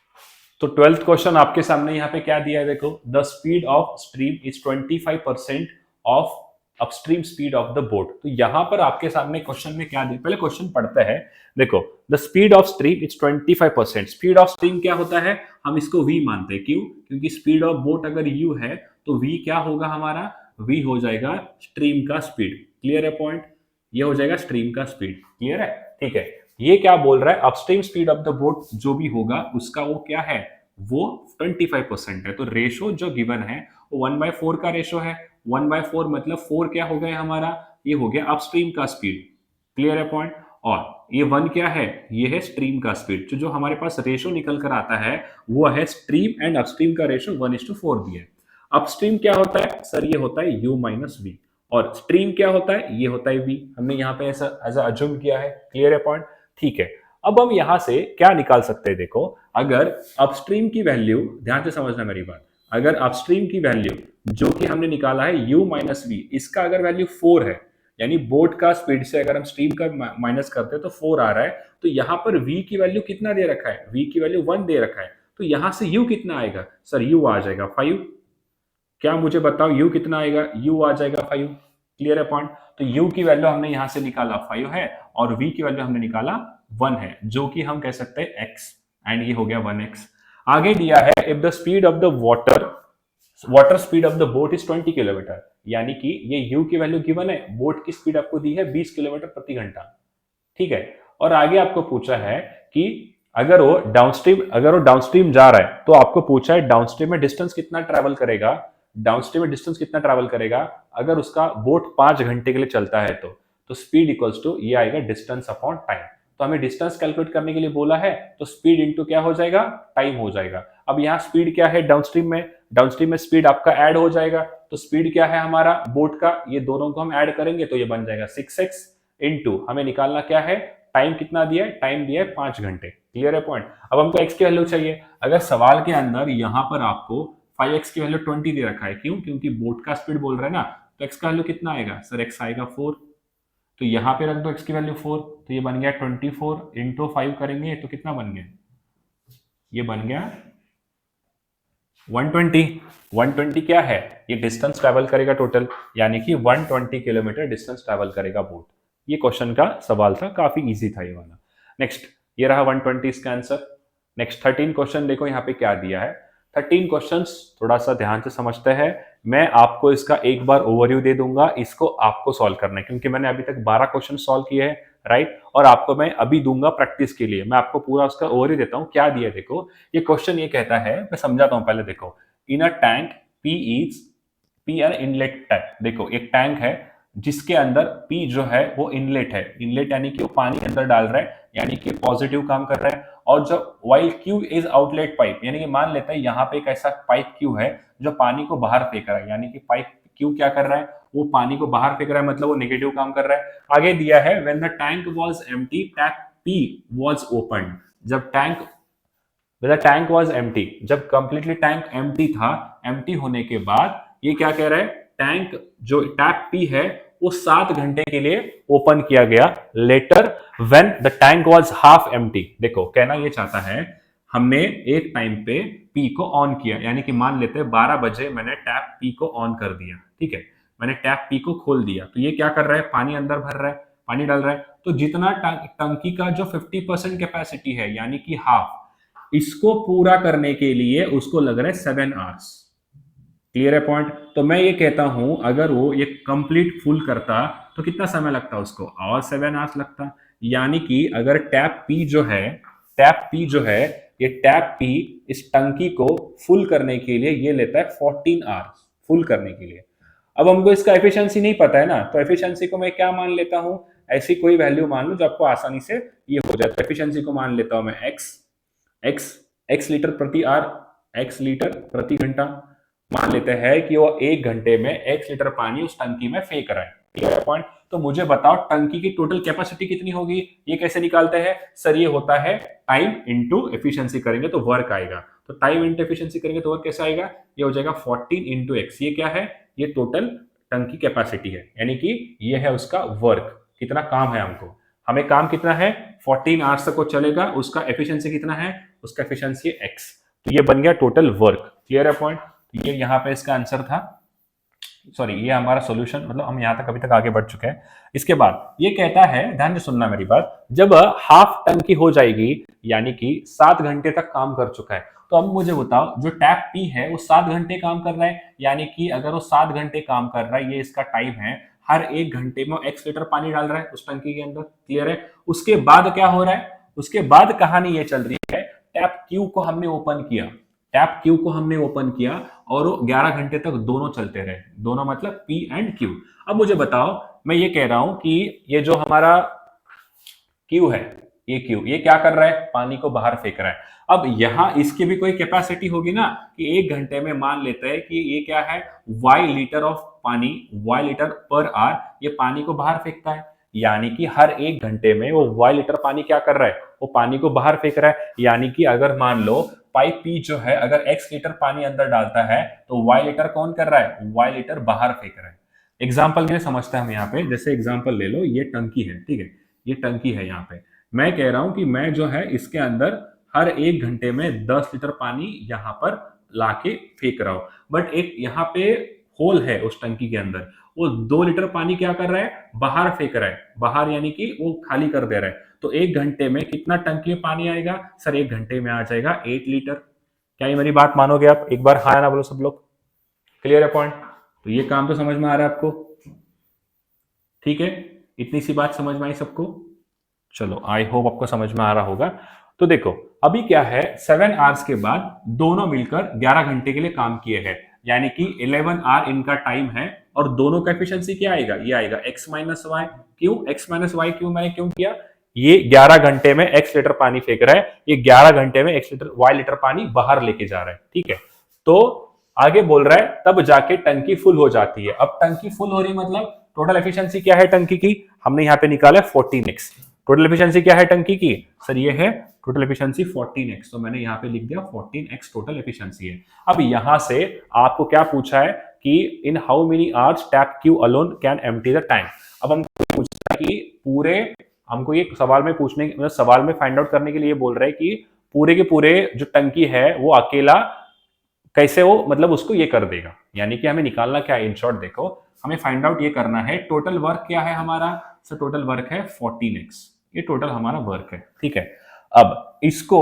तो 12th क्वेश्चन आपके सामने यहाँ पे क्या दिया है देखो, the speed of stream is 25% of upstream speed of the boat. तो यहां पर आपके सामने क्वेश्चन में क्या दिया, पहले क्वेश्चन पढ़ते हैं। देखो, the speed of stream is 25%। Speed of stream क्या होता है, हम इसको v मानते हैं। क्यों, क्योंकि स्पीड ऑफ बोट अगर u है तो v क्या होगा हमारा, v हो जाएगा स्ट्रीम का स्पीड। क्लियर है पॉइंट, ये हो जाएगा स्ट्रीम का स्पीड। क्लियर है, ठीक है। ये क्या बोल रहा है, upstream speed of the boat जो भी होगा उसका वो क्या है, वो 25% है। तो रेशो जो गिवन है वो 1/4 का रेशो है। 1/4 मतलब 4 क्या हो गया हमारा, ये हो गया अपस्ट्रीम का स्पीड। क्लियर है पॉइंट। और ये 1 क्या है, ये है स्ट्रीम का स्पीड। तो जो हमारे पास रेशो निकल कर आता है वो है स्ट्रीम एंड अपस्ट्रीम का रेशो 1:4 दिया है। अपस्ट्रीम क्या होता है सर, ये होता है u माइनस वी। और स्ट्रीम क्या होता है, ये होता है v। हमने यहाँ पे ऐसा ऐसा अज्यूम किया है। क्लियर है पॉइंट। ठीक है, अब हम यहां से क्या निकाल सकते हैं, देखो अगर अपस्ट्रीम की वैल्यू, ध्यान से समझना मेरी बात, अगर अपस्ट्रीम की वैल्यू जो कि हमने निकाला है u माइनस वी, इसका अगर वैल्यू 4 है, यानी बोट का स्पीड से अगर हम स्ट्रीम का माइनस करते हैं तो 4 आ रहा है, तो यहां पर v की वैल्यू कितना दे रखा है, v की वैल्यू 1 दे रखा है, तो यहां से u कितना आएगा सर, u आ जाएगा 5। क्या मुझे बताओ u कितना आएगा, u आ जाएगा 5। क्लियर है पॉइंट। तो u की वैल्यू हमने यहां से निकाला 5 है और v की वैल्यू हमने निकाला 1 है, जो कि हम कह सकते हैं x, एंड ये हो गया 1x। आगे दिया है if the speed of the water speed of the boat is 20 kilometre, यानी कि ये u की वैल्यू गिवन है, बोट की स्पीड आपको दी है 20 किलोमीटर प्रति घंटा। ठीक है, और आगे आपको पूछा है कि अगर वो डाउनस्ट्रीम जा रहा है, तो आपको पूछा है डाउनस्ट्रीम में डिस्टेंस कितना ट्रैवल करेगा, डाउनस्ट्रीम में डिस्टेंस कितना ट्रैवल करेगा अगर उसका बोट 5 घंटे के लिए चलता है। तो स्पीड इक्वल्स टू ये आएगा डिस्टेंस अपॉन टाइम। तो हमें डिस्टेंस कैलकुलेट करने के लिए बोला है, तो स्पीड इंटू क्या हो जाएगा, टाइम हो जाएगा। अब यहाँ स्पीड क्या है डाउनस्ट्रीम में स्पीड आपका ऐड हो जाएगा। तो स्पीड क्या है हमारा बोट का, ये दोनों को हम ऐड करेंगे तो ये बन जाएगा 6x इंटू हमें निकालना क्या है, टाइम कितना दिया है, टाइम दिया है 5 घंटे। क्लियर है पॉइंट। अब हमको x की वैल्यू चाहिए। अगर सवाल के अंदर यहां पर आपको 5x की वैल्यू 20 दे रखा है, क्यों, क्योंकि बोट का स्पीड बोल रहा है ना, तो x का वैल्यू कितना आएगा सर, x आएगा 4। तो यहां पे रख दो x की वैल्यू 4, तो ये बन गया 24 इंटू 5 करेंगे तो कितना बन गया, ये बन गया 120। 120 क्या है, ये डिस्टेंस ट्रैवल करेगा टोटल, यानी कि 120 किलोमीटर डिस्टेंस ट्रैवल करेगा बोट। ये क्वेश्चन का सवाल था, काफी इजी था ये वाला। नेक्स्ट, ये रहा 120 इसका आंसर। नेक्स्ट 13 क्वेश्चन देखो यहाँ पे क्या दिया है। 13 क्वेश्चंस थोड़ा सा ध्यान से समझते हैं। मैं आपको इसका एक बार ओवरव्यू दे दूंगा, इसको आपको सॉल्व करना है, क्योंकि मैंने अभी तक 12 क्वेश्चन सॉल्व किए हैं, राइट। और आपको मैं अभी दूंगा प्रैक्टिस के लिए, मैं आपको पूरा उसका ओवरव्यू देता हूँ। क्या दिया देखो, ये क्वेश्चन ये कहता है, मैं समझाता हूँ पहले। देखो, in a tank P N inlet tank, देखो एक टैंक है जिसके अंदर P जो है वो इनलेट है। इनलेट यानी कि वो पानी अंदर डाल रहा है, यानी कि पॉजिटिव काम कर रहा है। और जो while Q is outlet pipe, यानी कि मान लेते हैं यहाँ पे एक ऐसा पाइप Q है जो पानी को बाहर फेंक रहा है, यानी कि पाइप Q क्या कर रहा है, वो पानी को बाहर फेंक रहा है, मतलब वो नेगेटिव काम कर रहा है। आगे दिया है when the tank was empty tap P was open, जब टैंक वाज एम्प्टी, जब कंप्लीटली टैंक एम्प्टी था, एम्प्टी होने के बाद ये क्या कह रहा है, टैंक जो टैप P है वो 7 घंटे के लिए ओपन किया गया। Letter when the tank was half empty, देखो कहना ये चाहता है, हमने एक टाइम पे P को ऑन किया, यानी कि मान लेते हैं 12 बजे मैंने टैप P को ऑन कर दिया, ठीक है, मैंने टैप P को खोल दिया, तो ये क्या कर रहा है, पानी अंदर भर रहा है, पानी डाल रहा है। तो जितना टंकी का जो 50% कैपेसिटी है, यानी कि हाफ, इसको पूरा करने के लिए उसको लग रहा है 7 आवर्स। क्लियर है पॉइंट। तो मैं ये कहता हूं, अगर वो ये कंप्लीट फुल करता तो कितना समय लगता उसको, और 7 आवर्स लगता। यानी कि अगर टैप पी जो है ये टैप पी इस टंकी को फुल करने के लिए ये लेता है 14 आवर्स फुल करने के लिए। अब हमको इसका एफिशिएंसी नहीं पता है ना, तो एफिशिएंसी को मैं क्या मान लेता हूं, ऐसी कोई वैल्यू मान लो जो आपको आसानी से ये हो जाए। तो एफिशिएंसी को मान लेता हूं मैं एक्स लीटर प्रति आवर, एक्स लीटर प्रति घंटा। मान लेते हैं कि वो 1 घंटे में x लीटर पानी उस टंकी में फेंक रहा है। क्लियर है पॉइंट। तो मुझे बताओ टंकी की टोटल कैपेसिटी कितनी होगी, ये कैसे निकालते हैं सर, ये होता है टाइम इंटू एफिशिएंसी करेंगे तो वर्क आएगा। तो टाइम इंटू एफिशिएंसी करेंगे तो वर्क कैसे आएगा, ये हो जाएगा 14 इंटू एक्स। ये क्या है, ये टोटल टंकी कैपेसिटी है, यानी कि ये है उसका वर्क, कितना काम है हमको, हमें काम कितना है 14 आवर्स तक वो चलेगा, उसका एफिशिएंसी कितना है, उसका एफिशिएंसी एक्स। तो ये बन गया टोटल वर्क। क्लियर है पॉइंट। ये यहाँ पे इसका आंसर था, सॉरी ये हमारा सॉल्यूशन, मतलब हम यहाँ तक अभी तक आगे बढ़ चुके हैं। इसके बाद ये कहता है, ध्यान से सुनना मेरी बात, जब हाफ टंकी हो जाएगी यानी कि 7 घंटे तक काम कर चुका है, तो अब मुझे बताओ जो टैप पी है वो 7 घंटे काम कर रहा है, यानी कि अगर वो 7 घंटे काम कर रहा है, ये इसका टाइम है, हर 1 घंटे में x लीटर पानी डाल रहा है उस टंकी के अंदर। क्लियर है? उसके बाद क्या हो रहा है, उसके बाद कहानी ये चल रही है, टैप क्यू को हमने ओपन किया, टैप क्यू को हमने ओपन किया और वो 11 घंटे तक दोनों चलते रहे, दोनों मतलब P एंड Q। अब मुझे बताओ, मैं ये कह रहा हूं कि ये जो हमारा Q है, ये Q, ये क्या कर रहा है, पानी को बाहर फेंक रहा है। अब यहां इसकी भी कोई कैपेसिटी होगी ना, कि 1 घंटे में मान लेते हैं कि ये क्या है, y लीटर ऑफ पानी, y लीटर पर आवर, ये पानी को बाहर फेंकता है। यानी कि हर 1 घंटे में वो y लीटर पानी क्या कर रहा है, वो पानी को बाहर फेंक रहा है। यानी कि अगर मान लो पाइप P जो है, अगर x लीटर पानी अंदर डालता है तो y लीटर कौन कर रहा है, y लीटर बाहर फेंक रहा है। एग्जाम्पल में समझते हैं हम यहाँ पे, जैसे एग्जाम्पल ले लो, ये टंकी है, ठीक है, ये टंकी है। यहाँ पे मैं कह रहा हूं कि मैं जो है इसके अंदर हर 1 घंटे में 10 लीटर पानी यहाँ पर लाके फेंक रहा हूं, बट एक यहाँ पे होल है उस टंकी के अंदर, वो 2 लीटर पानी क्या कर रहा है, बाहर फेंक रहा है, बाहर यानी कि वो खाली कर दे रहा है। तो 1 घंटे में कितना टंकी में पानी आएगा सर, 1 घंटे में आ जाएगा 8 लीटर। क्या ये मेरी बात मानोगे आप? एक बार हाँ ना बोलो सब लोग। क्लियर है पॉइंट? तो ये काम तो समझ में आ रहा है आपको? ठीक है, इतनी सी बात समझ में आई सबको? चलो, आई होप आपको समझ में आ रहा होगा। तो देखो अभी क्या है, 7 आवर्स के बाद दोनों मिलकर 11 घंटे के लिए काम किए हैं, यानी कि 11 आवर इनका टाइम है, और दोनों का एफिशिएंसी क्या आएगा, ये आएगा x माइनस वाई। क्यों x माइनस वाई, क्यों मैंने क्यों किया, ये 11 घंटे में x लीटर पानी फेंक रहा है, ये 11 घंटे में x लीटर y लीटर पानी बाहर लेके जा रहा है। ठीक है, तो आगे बोल रहा है तब जाके टंकी फुल हो जाती है। अब टंकी फुल हो रही मतलब टोटल एफिशिएंसी क्या है टंकी की, हमने यहां पे निकाला 14x। टोटल एफिशिएंसी क्या है टंकी की सर, ये है टोटल एफिशिएंसी 14x, तो मैंने यहां पे लिख दिया 14x टोटल एफिशिएंसी है। अब यहां से आपको क्या पूछा है कि इन how many hours tap Q alone can empty the tank. अब हमको पूछा कि पूरे, हमको ये सवाल में पूछने, मतलब सवाल में फाइंड आउट करने के लिए बोल रहे हैं कि पूरे के पूरे जो टंकी है वो अकेला कैसे वो, मतलब उसको ये कर देगा। यानी कि हमें निकालना क्या है, इन शॉर्ट देखो, हमें फाइंड आउट ये करना है टोटल वर्क क्या है हमारा, सो टोटल वर्क है 14x, ये टोटल हमारा वर्क है। ठीक है, अब इसको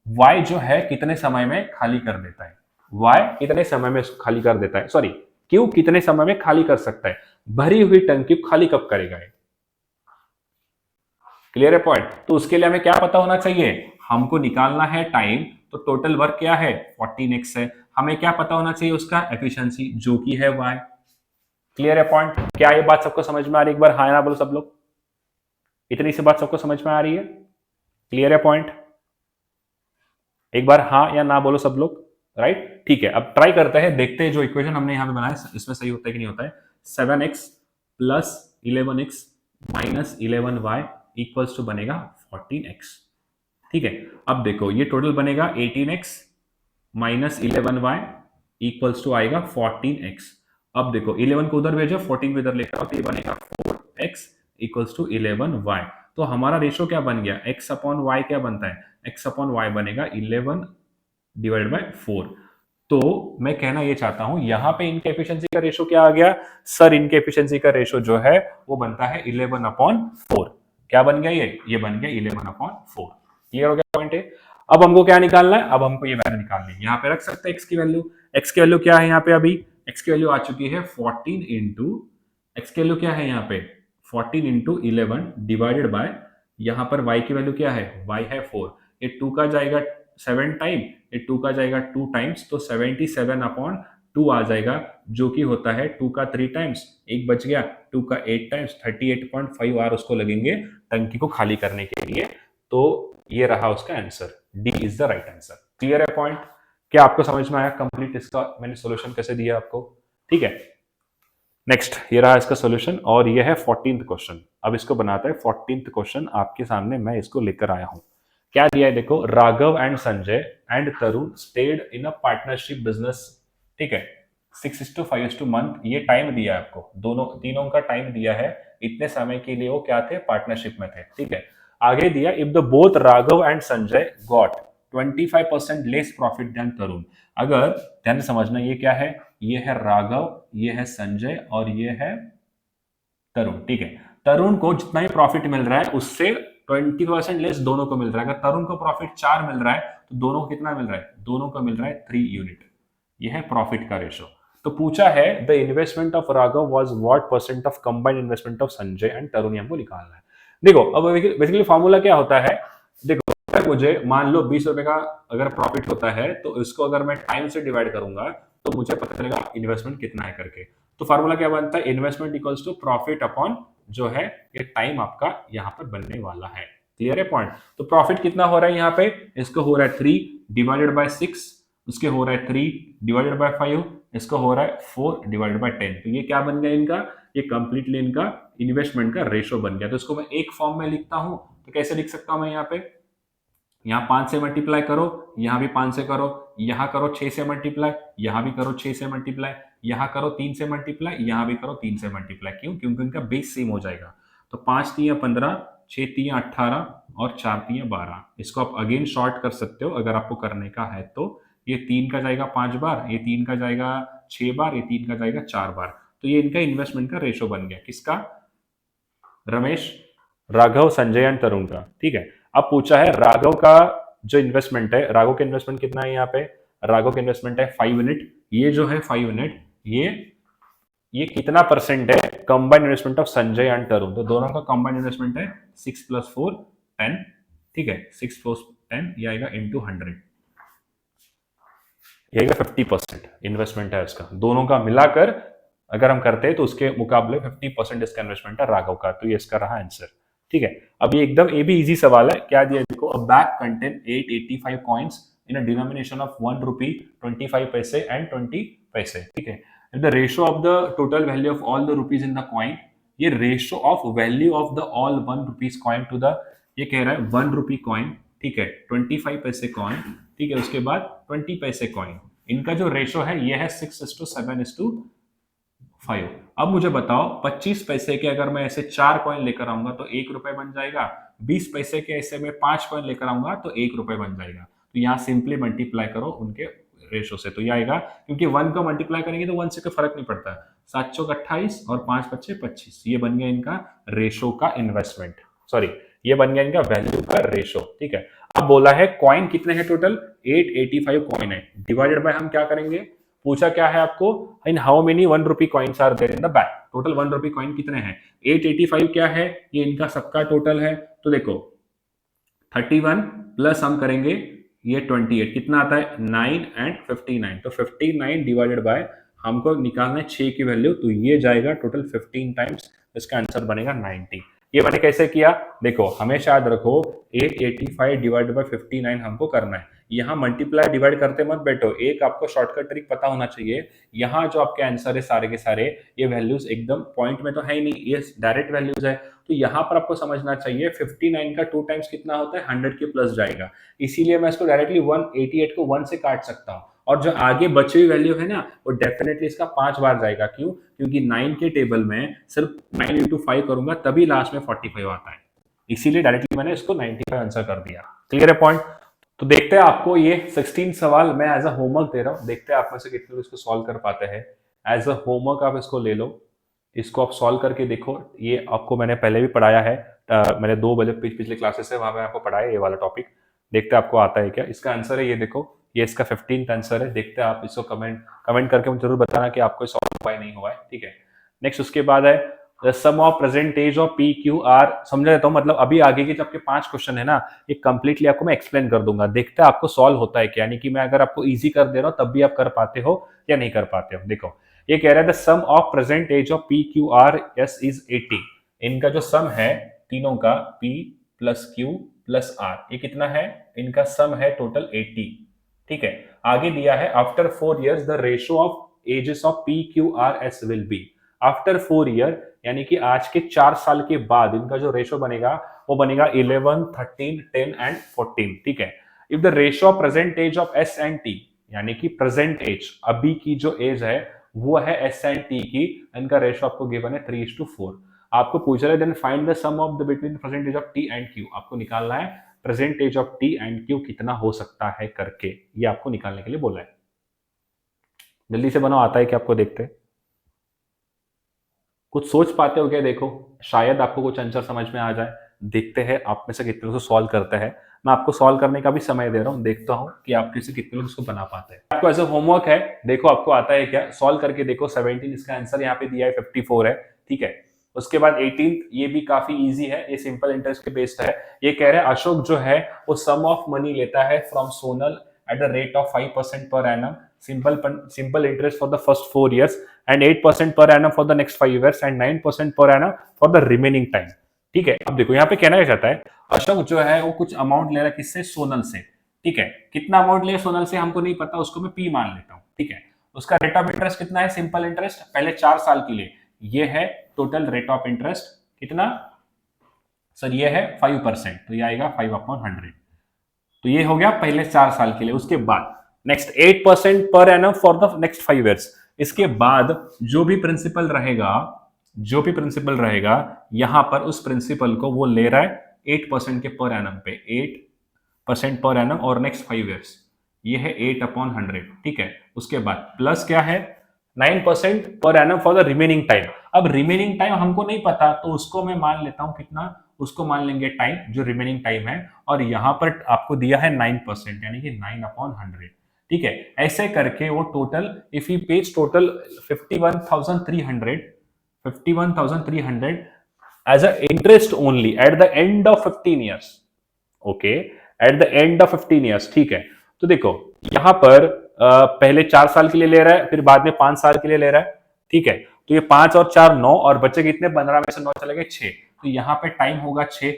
y जो है कितने समय में खाली कर देता है, y कितने समय में खाली कर देता है, सॉरी q कितने समय में खाली कर सकता है, भरी हुई टंकी खाली कब करेगा ये। क्लियर है पॉइंट? तो उसके लिए हमें क्या पता होना चाहिए, हमको निकालना है टाइम, तो टोटल वर्क क्या है 14x है, हमें क्या पता होना चाहिए उसका एफिशिएंसी जो कि है y। क्लियर है पॉइंट? क्या ये बात सबको समझ में आ रही है? एक बार हाँ ना बोलो सब लोग, इतनी सी बात सबको समझ में आ रही है? क्लियर है पॉइंट? एक बार हाँ या ना बोलो सब लोग। राइट, ठीक है, अब ट्राई करते हैं, देखते हैं जो इक्वेशन हमने यहां पे बनाया इसमें सही होता है कि नहीं होता है। 7x plus 11x minus 11y equals to बनेगा 14x। ठीक है, अब देखो ये टोटल बनेगा 18x minus 11y equals to आएगा 14x। अब देखो 11 को उधर भेजो, 14 को इधर लेकर आओ, तो ये बनेगा 4x इक्वल्स टू 11y। तो हमारा रेशो क्या बन गया, x अपॉन y क्या बनता है, x अपॉन y बनेगा 11 डिवाइड बाय 4। तो मैं कहना ये चाहता हूं यहां पे इनके एफिशिएंसी का रेशो क्या आ गया सर, इनके एफिशिएंसी का रेशो जो है वो बनता है 11 अपॉन 4। क्या बन गया ये बन गया 11 अपॉन 4। क्लियर हो गया पॉइंट है? अब हमको क्या निकालना है, अब हमको ये वैल्यू निकालनी है, यहाँ पे रख सकते हैं x की वैल्यू। x की वैल्यू क्या है यहाँ पे, अभी x की वैल्यू आ चुकी है 14 इंटू, x की वैल्यू क्या है यहाँ पे 14 इंटू 11 डिवाइडेड बाय, यहाँ पर y की वैल्यू क्या है, y है 4, ये 2 का जाएगा 7 टाइम, ये 2 का जाएगा 2 टाइम्स, तो 77 अपॉन 2 आ जाएगा, जो कि होता है 2 का 3 टाइम्स, एक बच गया, 2 का 8 टाइम्स 38.5 आवर उसको लगेंगे टंकी को खाली करने के लिए। तो ये रहा उसका answer, D is the right answer. Clear है पॉइंट? क्या आपको समझ में आया कंप्लीट इसका मैंने सॉल्यूशन कैसे दिया आपको? ठीक है, नेक्स्ट ये रहा इसका सॉल्यूशन, और ये है 14th क्वेश्चन। अब इसको बनाता है 14th क्वेश्चन आपके सामने, मैं इसको लेकर आया हूं। क्या दिया है देखो, Raghav and Sanjay and Tarun stayed in a partnership business. ठीक है, 6:5 मंथ ये टाइम दिया है आपको, दोनों तीनों का टाइम दिया है, इतने समय के लिए वो क्या थे, पार्टनरशिप में थे। ठीक है, आगे दिया if the both Raghav and Sanjay got 25% less profit than Tarun. अगर ध्यान से समझना, ये क्या है, ये है राघव, ये है संजय और ये है तरुण। ठीक है, तरुण को जितना ही प्रॉफिट मिल रहा है उससे 20% लेस दोनों को मिल रहा है। अगर तरुण को प्रॉफिट 4 मिल रहा है तो दोनों को कितना मिल रहा है, दोनों को मिल रहा है 3 यूनिट। ये है प्रॉफिट का रेशो। तो पूछा है the investment of Raghav was what percent of combined investment of Sanjay and Tarun, हमको निकालना है। देखो अब बेसिकली फॉर्मूला क्या होता है, देखो अगर मुझे मान लो 20 रुपए का अगर प्रॉफिट होता है तो इसको अगर मैं टाइम से डिवाइड करूंगा तो मुझे पता चलेगा इन्वेस्टमेंट कितना है करके। तो फार्मूला क्या बनता है, investment equals to profit upon जो है ये टाइम आपका यहाँ पर बनने वाला है। क्लियर है पॉइंट। तो प्रॉफिट कितना हो रहा है यहाँ पे, इसको हो रहा है 3 डिवाइडेड बाय 6, उसके हो रहा है 3 डिवाइडेड बाय 5, इसको हो रहा है 4 डिवाइडेड बाय 10। तो ये क्या बन गया इनका, ये कंप्लीटली इनका इन्वेस्टमेंट का रेशो बन गया। तो इसको मैं एक फॉर्म में लिखता हूं, तो कैसे लिख सकता हूं मैं यहाँ पे, यहाँ 5 से मल्टीप्लाई करो, यहाँ भी 5 से करो, यहाँ करो 6 से मल्टीप्लाई, यहाँ भी करो 6 से मल्टीप्लाई, यहाँ करो 3 से मल्टीप्लाई, यहाँ भी करो 3 से मल्टीप्लाई। क्यों, क्योंकि इनका बेस सेम हो जाएगा। तो 5 3 15, 6 3 18 और 4 3 12। इसको आप अगेन शॉर्ट कर सकते हो अगर आपको करने का है तो। ये 3 का जाएगा 5 बार, ये 3 का जाएगा 6 बार, ये 3 का जाएगा 4 बार। तो ये इनका इन्वेस्टमेंट का रेशो बन गया, किसका, रमेश, राघव, संजय एंड तरुण का। ठीक है, अब पूछा है राघव का जो इन्वेस्टमेंट है, राघव का इन्वेस्टमेंट कितना है यहाँ पे, राघव का इन्वेस्टमेंट है 5 यूनिट। ये जो है 5 यूनिट, ये कितना परसेंट है combined investment of Sanjay and Tarun. तो दोनों का कंबाइंड इन्वेस्टमेंट है 6 + 4 10। ठीक है, 6 + 10 ये आएगा इंटू 100, ये आएगा 50% इन्वेस्टमेंट है इसका। दोनों का मिलाकर अगर हम करते हैं तो उसके मुकाबले 50% इसका इन्वेस्टमेंट है राघव का। तो ये इसका रहा आंसर। ठीक है, अब ये एकदम ये भी इजी सवाल है। क्या दिया देखो, a bag contain 885 coins in a denomination of 1 rupee 25 paise and 20 paise. ठीक है, the ratio of the total value of all the rupees in the coin, ये ratio of value of the all 1 rupees coin to the, ये कह रहा है 1 rupee coin, ठीक है, 25 पैसे कॉइन, ठीक है, उसके बाद 20 पैसे कॉइन। इनका जो रेशियो है ये है 6:7:5। अब मुझे बताओ 25 पैसे के अगर मैं ऐसे 4 कॉइन लेकर आऊंगा तो 1 रुपए बन जाएगा, 20 पैसे के ऐसे मैं 5 कॉइन लेकर आऊंगा तो 1 रुपए बन जाएगा। तो यहाँ सिंपली मल्टीप्लाई करो उनके रेशो से, तो ये आएगा, क्योंकि 1 को मल्टीप्लाई करेंगे तो 1 से कोई फर्क नहीं पड़ता। 7 चौक 28 और 5 पच्चे 25, ये बन गया इनका रेशो का इन्वेस्टमेंट, सॉरी ये बन गया इनका वैल्यू का रेशो। ठीक है, अब बोला है कॉइन कितने हैं टोटल, 885 कॉइन है, डिवाइडेड बाय हम क्या करेंगे, पूछा क्या है आपको, in how many 1 rupee coins are there in the bag. Total 1 rupee coin कितने हैं, 885 क्या है, ये इनका सबका टोटल है। तो देखो 31 प्लस हम करेंगे ये 28, कितना आता है 9 एंड 59। तो 59 डिवाइडेड बाय हमको निकालना है 6 की वैल्यू, तो ये जाएगा टोटल 15 टाइम्स, इसका आंसर बनेगा 90। ये मैंने कैसे किया, देखो हमेशा याद रखो 885 डिवाइडेड बाय 59 हमको करना है। यहाँ मल्टीप्लाई डिवाइड करते मत बैठो, एक आपको शॉर्टकट ट्रिक पता होना चाहिए। यहाँ जो आपके आंसर है सारे के सारे, ये वैल्यूज एकदम पॉइंट में तो है ही नहीं, ये डायरेक्ट वैल्यूज है। तो यहाँ पर आपको समझना चाहिए 59 का 2 टाइम्स कितना होता है, 100 के प्लस जाएगा। इसीलिए मैं इसको डायरेक्टली 188 को 1 से काट सकता हूँ, और जो आगे बची हुई वैल्यू है ना वो डेफिनेटली इसका 5 बार जाएगा। क्यों, क्योंकि 9 के टेबल में सिर्फ 9 इंटू 5 करूंगा तभी लास्ट में 45 आता है, इसीलिए डायरेक्टली मैंने इसको 95 आंसर कर दिया। क्लियर है पॉइंट। तो देखते हैं आपको ये 16 सवाल मैं एज अ होमवर्क दे रहा हूं, देखते हैं आप में से कितने लोग इसको सॉल्व कर पाते हैं। एज अ होमवर्क आप इसको ले लो, इसको आप सॉल्व करके देखो। ये आपको मैंने पहले भी पढ़ाया है, मैंने 2 बजे पिछले क्लासेस है वहां पे आपको पढ़ाया ये वाला टॉपिक। देखते हैं आपको आता है क्या। इसका आंसर है ये देखो, ये इसका 15th आंसर है। देखते हैं आप इसको कमेंट करके मुझे जरूर बताना कि आपको सॉल्व हुआ नहीं हुआ है। ठीक है, नेक्स्ट उसके बाद है sum of present age of P Q R. समझा देता हूँ, मतलब अभी आगे के जब के 5 क्वेश्चन है ना, ये कंप्लीटली आपको मैं एक्सप्लेन कर दूंगा। देखते हैं आपको सॉल्व होता है क्या, यानी कि मैं अगर आपको इजी कर दे रहा हूँ तब भी आप कर पाते हो या नहीं कर पाते हो। देखो ये कह रहा है the sum of present age of P Q R S is 80। इनका जो सम है तीनों का, P plus Q plus R, ये कितना है, इनका सम है टोटल 80। ठीक है, आगे दिया है after 4 years the ratio of ages of P Q R S will be. After 4 year यानी कि आज के 4 साल के बाद इनका जो रेशियो बनेगा वो बनेगा 11, 13, 10 एंड 14। ठीक है, if the ratio of present age of S and T, यानी कि प्रेजेंट एज अभी की जो एज है वो है एस एंड टी की, इनका रेशियो आपको गिवन है 3:4। आपको पूछ रहा है then find the sum of the between present age of T and Q. आपको निकालना है present age of T and Q कितना हो सकता है करके, ये आपको निकालने के लिए बोला है। जल्दी से बनाओ, आता है कि आपको, देखते हैं कुछ सोच पाते हो क्या। देखो शायद आपको कुछ आंसर समझ में आ जाए, देखते हैं आप में से कितने लोग सॉल्व करते हैं। मैं आपको सॉल्व करने का भी समय दे रहा हूँ, देखता हूँ कि आप में से कितने लोग इसको बना पाते हैं। आपको ऐसा होमवर्क है, देखो आपको आता है क्या, सॉल्व करके देखो। 17 इसका आंसर यहाँ पे दिया है, 54 है, ठीक है। उसके बाद 18 ये भी काफी इजी है, ये सिंपल इंटरेस्ट के बेस्ड है। ये कह रहे हैं अशोक जो है वो सम ऑफ मनी लेता है from Sonal at the rate of 5% per annum, simple interest for the first 4 years and 8% per annum for the next 5 years and 9% per annum for the remaining time। ठीक है, अब देखो यहाँ पे कहना क्या चाहता है, अशोक जो है वो कुछ अमाउंट ले रहा है किससे, सोनल से। ठीक है, कितना अमाउंट ले सोनल से हमको नहीं पता, उसको मैं पी मान लेता हूँ। ठीक है, उसका रेट ऑफ इंटरेस्ट कितना है, सिंपल इंटरेस्ट पहले 4 साल के लिए, ये है टोटल रेट ऑफ इंटरेस्ट कितना सर, ये है 5%, तो ये आएगा 5/100। तो ये हो गया पहले 4 साल के लिए। उसके बाद next 8% per annum for the next 5 years. इसके बाद जो भी प्रिंसिपल रहेगा, जो भी प्रिंसिपल रहेगा यहां पर उस प्रिंसिपल को वो ले रहा है 8% के पर एनम पे, 8% पर एनम और नेक्स्ट 5 इयर्स, ये है 8/100। ठीक है, उसके बाद प्लस क्या है 9% per annum for the remaining time. अब रिमेनिंग टाइम हमको नहीं पता, तो उसको मैं मान लेता हूं कितना, उसको मान लेंगे टाइम, जो रिमेनिंग टाइम है, और यहां पर आपको दिया है 9%, यानी कि 9/100। ठीक है, ऐसे करके वो total if he pays total 51,300 as a interest only at the end of 15 years. Okay, at the end of 15 years. ठीक है, तो देखो यहां पर पहले 4 साल के लिए ले रहा है, फिर बाद में 5 साल के लिए ले रहा है। ठीक है, तो ये 5 और 4 9, और बच्चे कितने, 15 में से 9 चले गए 6, तो यहां पे टाइम होगा 6।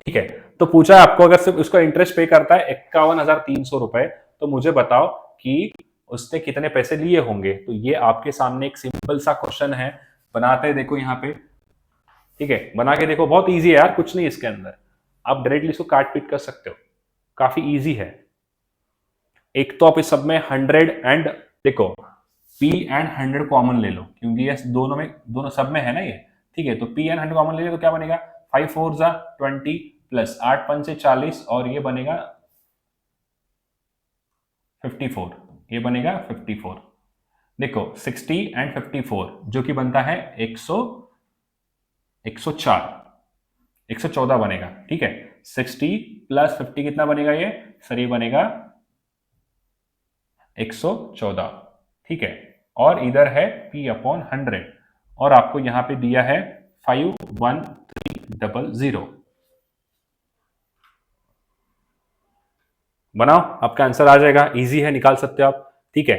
ठीक है, तो पूछा आपको अगर सिर्फ उसका इंटरेस्ट पे करता है 51,300 रुपए, तो मुझे बताओ कि उसने कितने पैसे लिए होंगे। तो ये आपके सामने एक सिंपल सा क्वेश्चन है, बनाते हैं देखो यहाँ पे। ठीक है, बना के देखो, बहुत इजी है यार, कुछ नहीं इसके अंदर, आप डायरेक्टली इसको काट पीट कर सकते हो, काफी इजी है। एक तो आप इस सब में 100 एंड देखो P एंड 100 कॉमन ले लो, क्योंकि ये दोनों सब में है ना ये। ठीक है, तो P एंड 100 कॉमन ले लो तो क्या बनेगा, 5 4 जा 20 प्लस 8 5 से 40, और ये बनेगा 54, ये बनेगा 54। देखो 60 एंड 54 जो कि बनता है 104, 114 बनेगा। ठीक है, 60 प्लस 50 कितना बनेगा ये सर, ये बनेगा 114। ठीक है, और इधर है P/100, और आपको यहां पे दिया है 51300। बनाओ, आपका आंसर आ जाएगा, इजी है, निकाल सकते हो आप। ठीक है,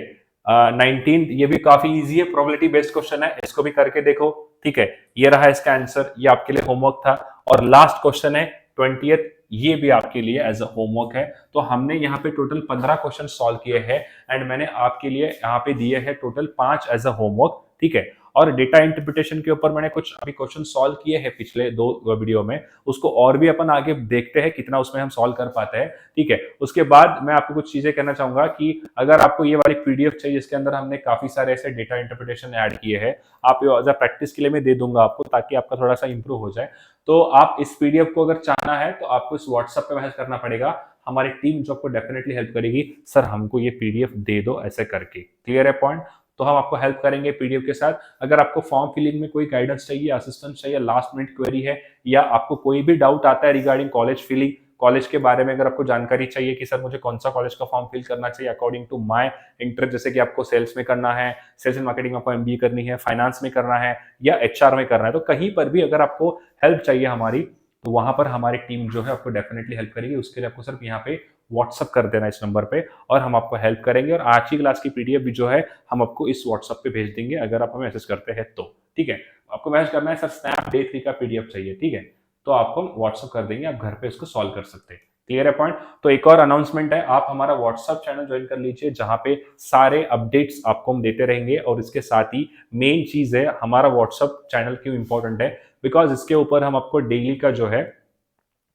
19 ये भी काफी इजी है, प्रोबेबिलिटी बेस्ड क्वेश्चन है, इसको भी करके देखो। ठीक है, ये रहा इसका आंसर, ये आपके लिए होमवर्क था। और लास्ट क्वेश्चन है 20th, ये भी आपके लिए एज अ होमवर्क है। तो हमने यहाँ पे टोटल 15 क्वेश्चन सॉल्व किए हैं, एंड मैंने आपके लिए यहाँ पे दिए हैं टोटल 5 एज अ होमवर्क। ठीक है, और डेटा इंटरप्रिटेशन के ऊपर मैंने कुछ अभी क्वेश्चन सॉल्व किए हैं पिछले 2 वीडियो में, उसको और भी अपन आगे देखते हैं कितना उसमें हम सॉल्व कर पाते हैं। ठीक है, उसके बाद मैं आपको कुछ चीजें कहना चाहूंगा कि अगर आपको ये वाली पीडीएफ चाहिए जिसके अंदर हमने काफी सारे ऐसे डेटा इंटरप्रिटेशन ऐड किए हैं, आप एज अ प्रैक्टिस के लिए मैं दे दूंगा आपको, ताकि आपका थोड़ा सा इंप्रूव हो जाए। तो आप इस पीडीएफ को अगर चाहना है तो आपको इस व्हाट्सएप पे मैसेज करना पड़ेगा, हमारी टीम जो आपको डेफिनेटली हेल्प करेगी, सर हमको ये पीडीएफ दे दो ऐसे करके। क्लियर है पॉइंट? तो हम आपको हेल्प करेंगे पीडीएफ के साथ। अगर आपको फॉर्म फिलिंग में कोई गाइडेंस चाहिए, असिस्टेंस चाहिए, लास्ट मिनट क्वेरी है, या आपको कोई भी डाउट आता है रिगार्डिंग कॉलेज फिलिंग, कॉलेज के बारे में अगर आपको जानकारी चाहिए कि सर मुझे कौन सा कॉलेज का फॉर्म फिल करना चाहिए अकॉर्डिंग टू माय इंटरेस्ट, जैसे कि आपको सेल्स में करना है, सेल्स एंड मार्केटिंग में आपको एमबीए करनी है, फाइनेंस में करना है, या एचआर में करना है, तो कहीं पर भी अगर आपको हेल्प चाहिए हमारी, तो वहां पर हमारी टीम जो है आपको डेफिनेटली हेल्प करेगी। उसके लिए आपको सिर्फ यहाँ पे व्हाट्सअप कर देना इस नंबर पे, और हम आपको हेल्प करेंगे। और आज की क्लास की पीडीएफ भी जो है हम आपको इस व्हाट्सएप पे भेज देंगे, अगर आप हमें मैसेज करते हैं तो। ठीक है, आपको मैसेज करना है सर स्नैप डे 3 का पीडीएफ चाहिए, ठीक है, तो आपको व्हाट्सएप कर देंगे, आप घर पे इसको सॉल्व कर सकते हैं। क्लियर है पॉइंट? तो एक और अनाउंसमेंट है, आप हमारा व्हाट्सएप चैनल ज्वाइन कर लीजिए, जहां पे सारे अपडेट्स आपको हम देते रहेंगे। और इसके साथ ही मेन चीज है, हमारा व्हाट्सएप चैनल क्यों इंपॉर्टेंट है, बिकॉज इसके ऊपर हम आपको डेली का जो है,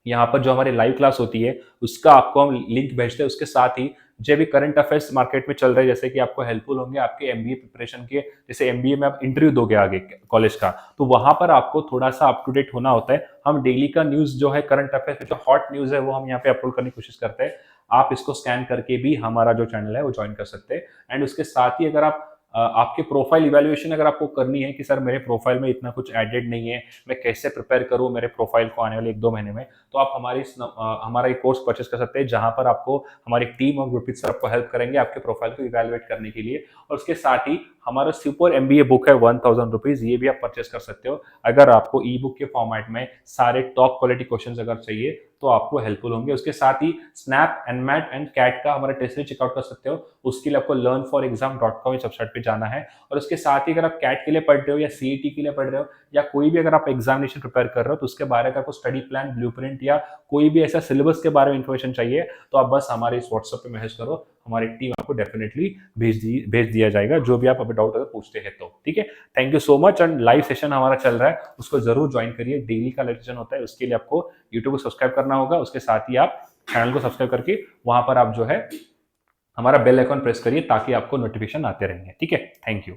यहाँ पर जो हमारी लाइव क्लास होती है उसका आपको हम लिंक भेजते हैं। उसके साथ ही जो भी करंट अफेयर्स मार्केट में चल रहे हैं, जैसे कि आपको हेल्पफुल होंगे आपके एमबीए प्रिपरेशन के, जैसे एमबीए में आप इंटरव्यू दोगे आगे कॉलेज का, तो वहां पर आपको थोड़ा सा अप टू डेट होना होता है। हम डेली का न्यूज जो है, करंट अफेयर्स जो हॉट न्यूज है, वो हम यहाँ पे अपलोड करने की कोशिश करते हैं। आप इसको स्कैन करके भी हमारा जो चैनल है वो ज्वाइन कर सकते हैं। एंड उसके साथ ही अगर आप आपके प्रोफाइल इवैल्यूएशन अगर आपको करनी है कि सर मेरे प्रोफाइल में इतना कुछ एडेड नहीं है, मैं कैसे प्रिपेयर करूँ मेरे प्रोफाइल को आने वाले 1-2 महीने में, तो आप हमारा एक कोर्स परचेस कर सकते हैं, जहाँ पर आपको हमारी टीम और गुरप्रीत सर आपको हेल्प करेंगे आपके प्रोफाइल को इवैल्यूएट करने के लिए। और उसके साथ ही हमारा सुपर एमबीए बुक है 1000 रुपीज़, ये भी आप परचेस कर सकते हो। अगर आपको ई बुक के फॉर्मेट में सारे टॉप क्वालिटी क्वेश्चंस अगर चाहिए तो आपको हेल्पफुल होंगे। उसके साथ ही स्नैप, एनमैट एंड कैट का हमारा टेस्ट सीरीज चेकआउट कर सकते हो। उसके लिए आपको learnforexam.com इस वेबसाइट पे जाना है। और उसके साथ ही अगर आप कैट के लिए पढ़ रहे हो या सीईटी के लिए पढ़ रहे हो या कोई भी अगर आप एग्जामिनेशन प्रिपेयर कर रहे हो, तो उसके बारे में आपको स्टडी प्लान, ब्लूप्रिंट या कोई भी ऐसा सिलेबस के बारे में इंफॉर्मेशन चाहिए, तो आप बस हमारे इस व्हाट्सएप पे मैसेज करो, हमारी टीम आपको डेफिनेटली भेज दिया जाएगा, जो भी आप अभी डाउट अगर पूछते हैं तो। ठीक है, thank you so much. And live session हमारा चल रहा है, उसको जरूर ज्वाइन करिए। डेली का लाइव सेशन होता है, उसके लिए आपको यूट्यूब को सब्सक्राइब करना होगा। उसके साथ ही आप चैनल को सब्सक्राइब करके वहां पर आप जो है हमारा बेल आइकन प्रेस करिए, ताकि आपको नोटिफिकेशन आते रहेंगे। ठीक है, थैंक यू।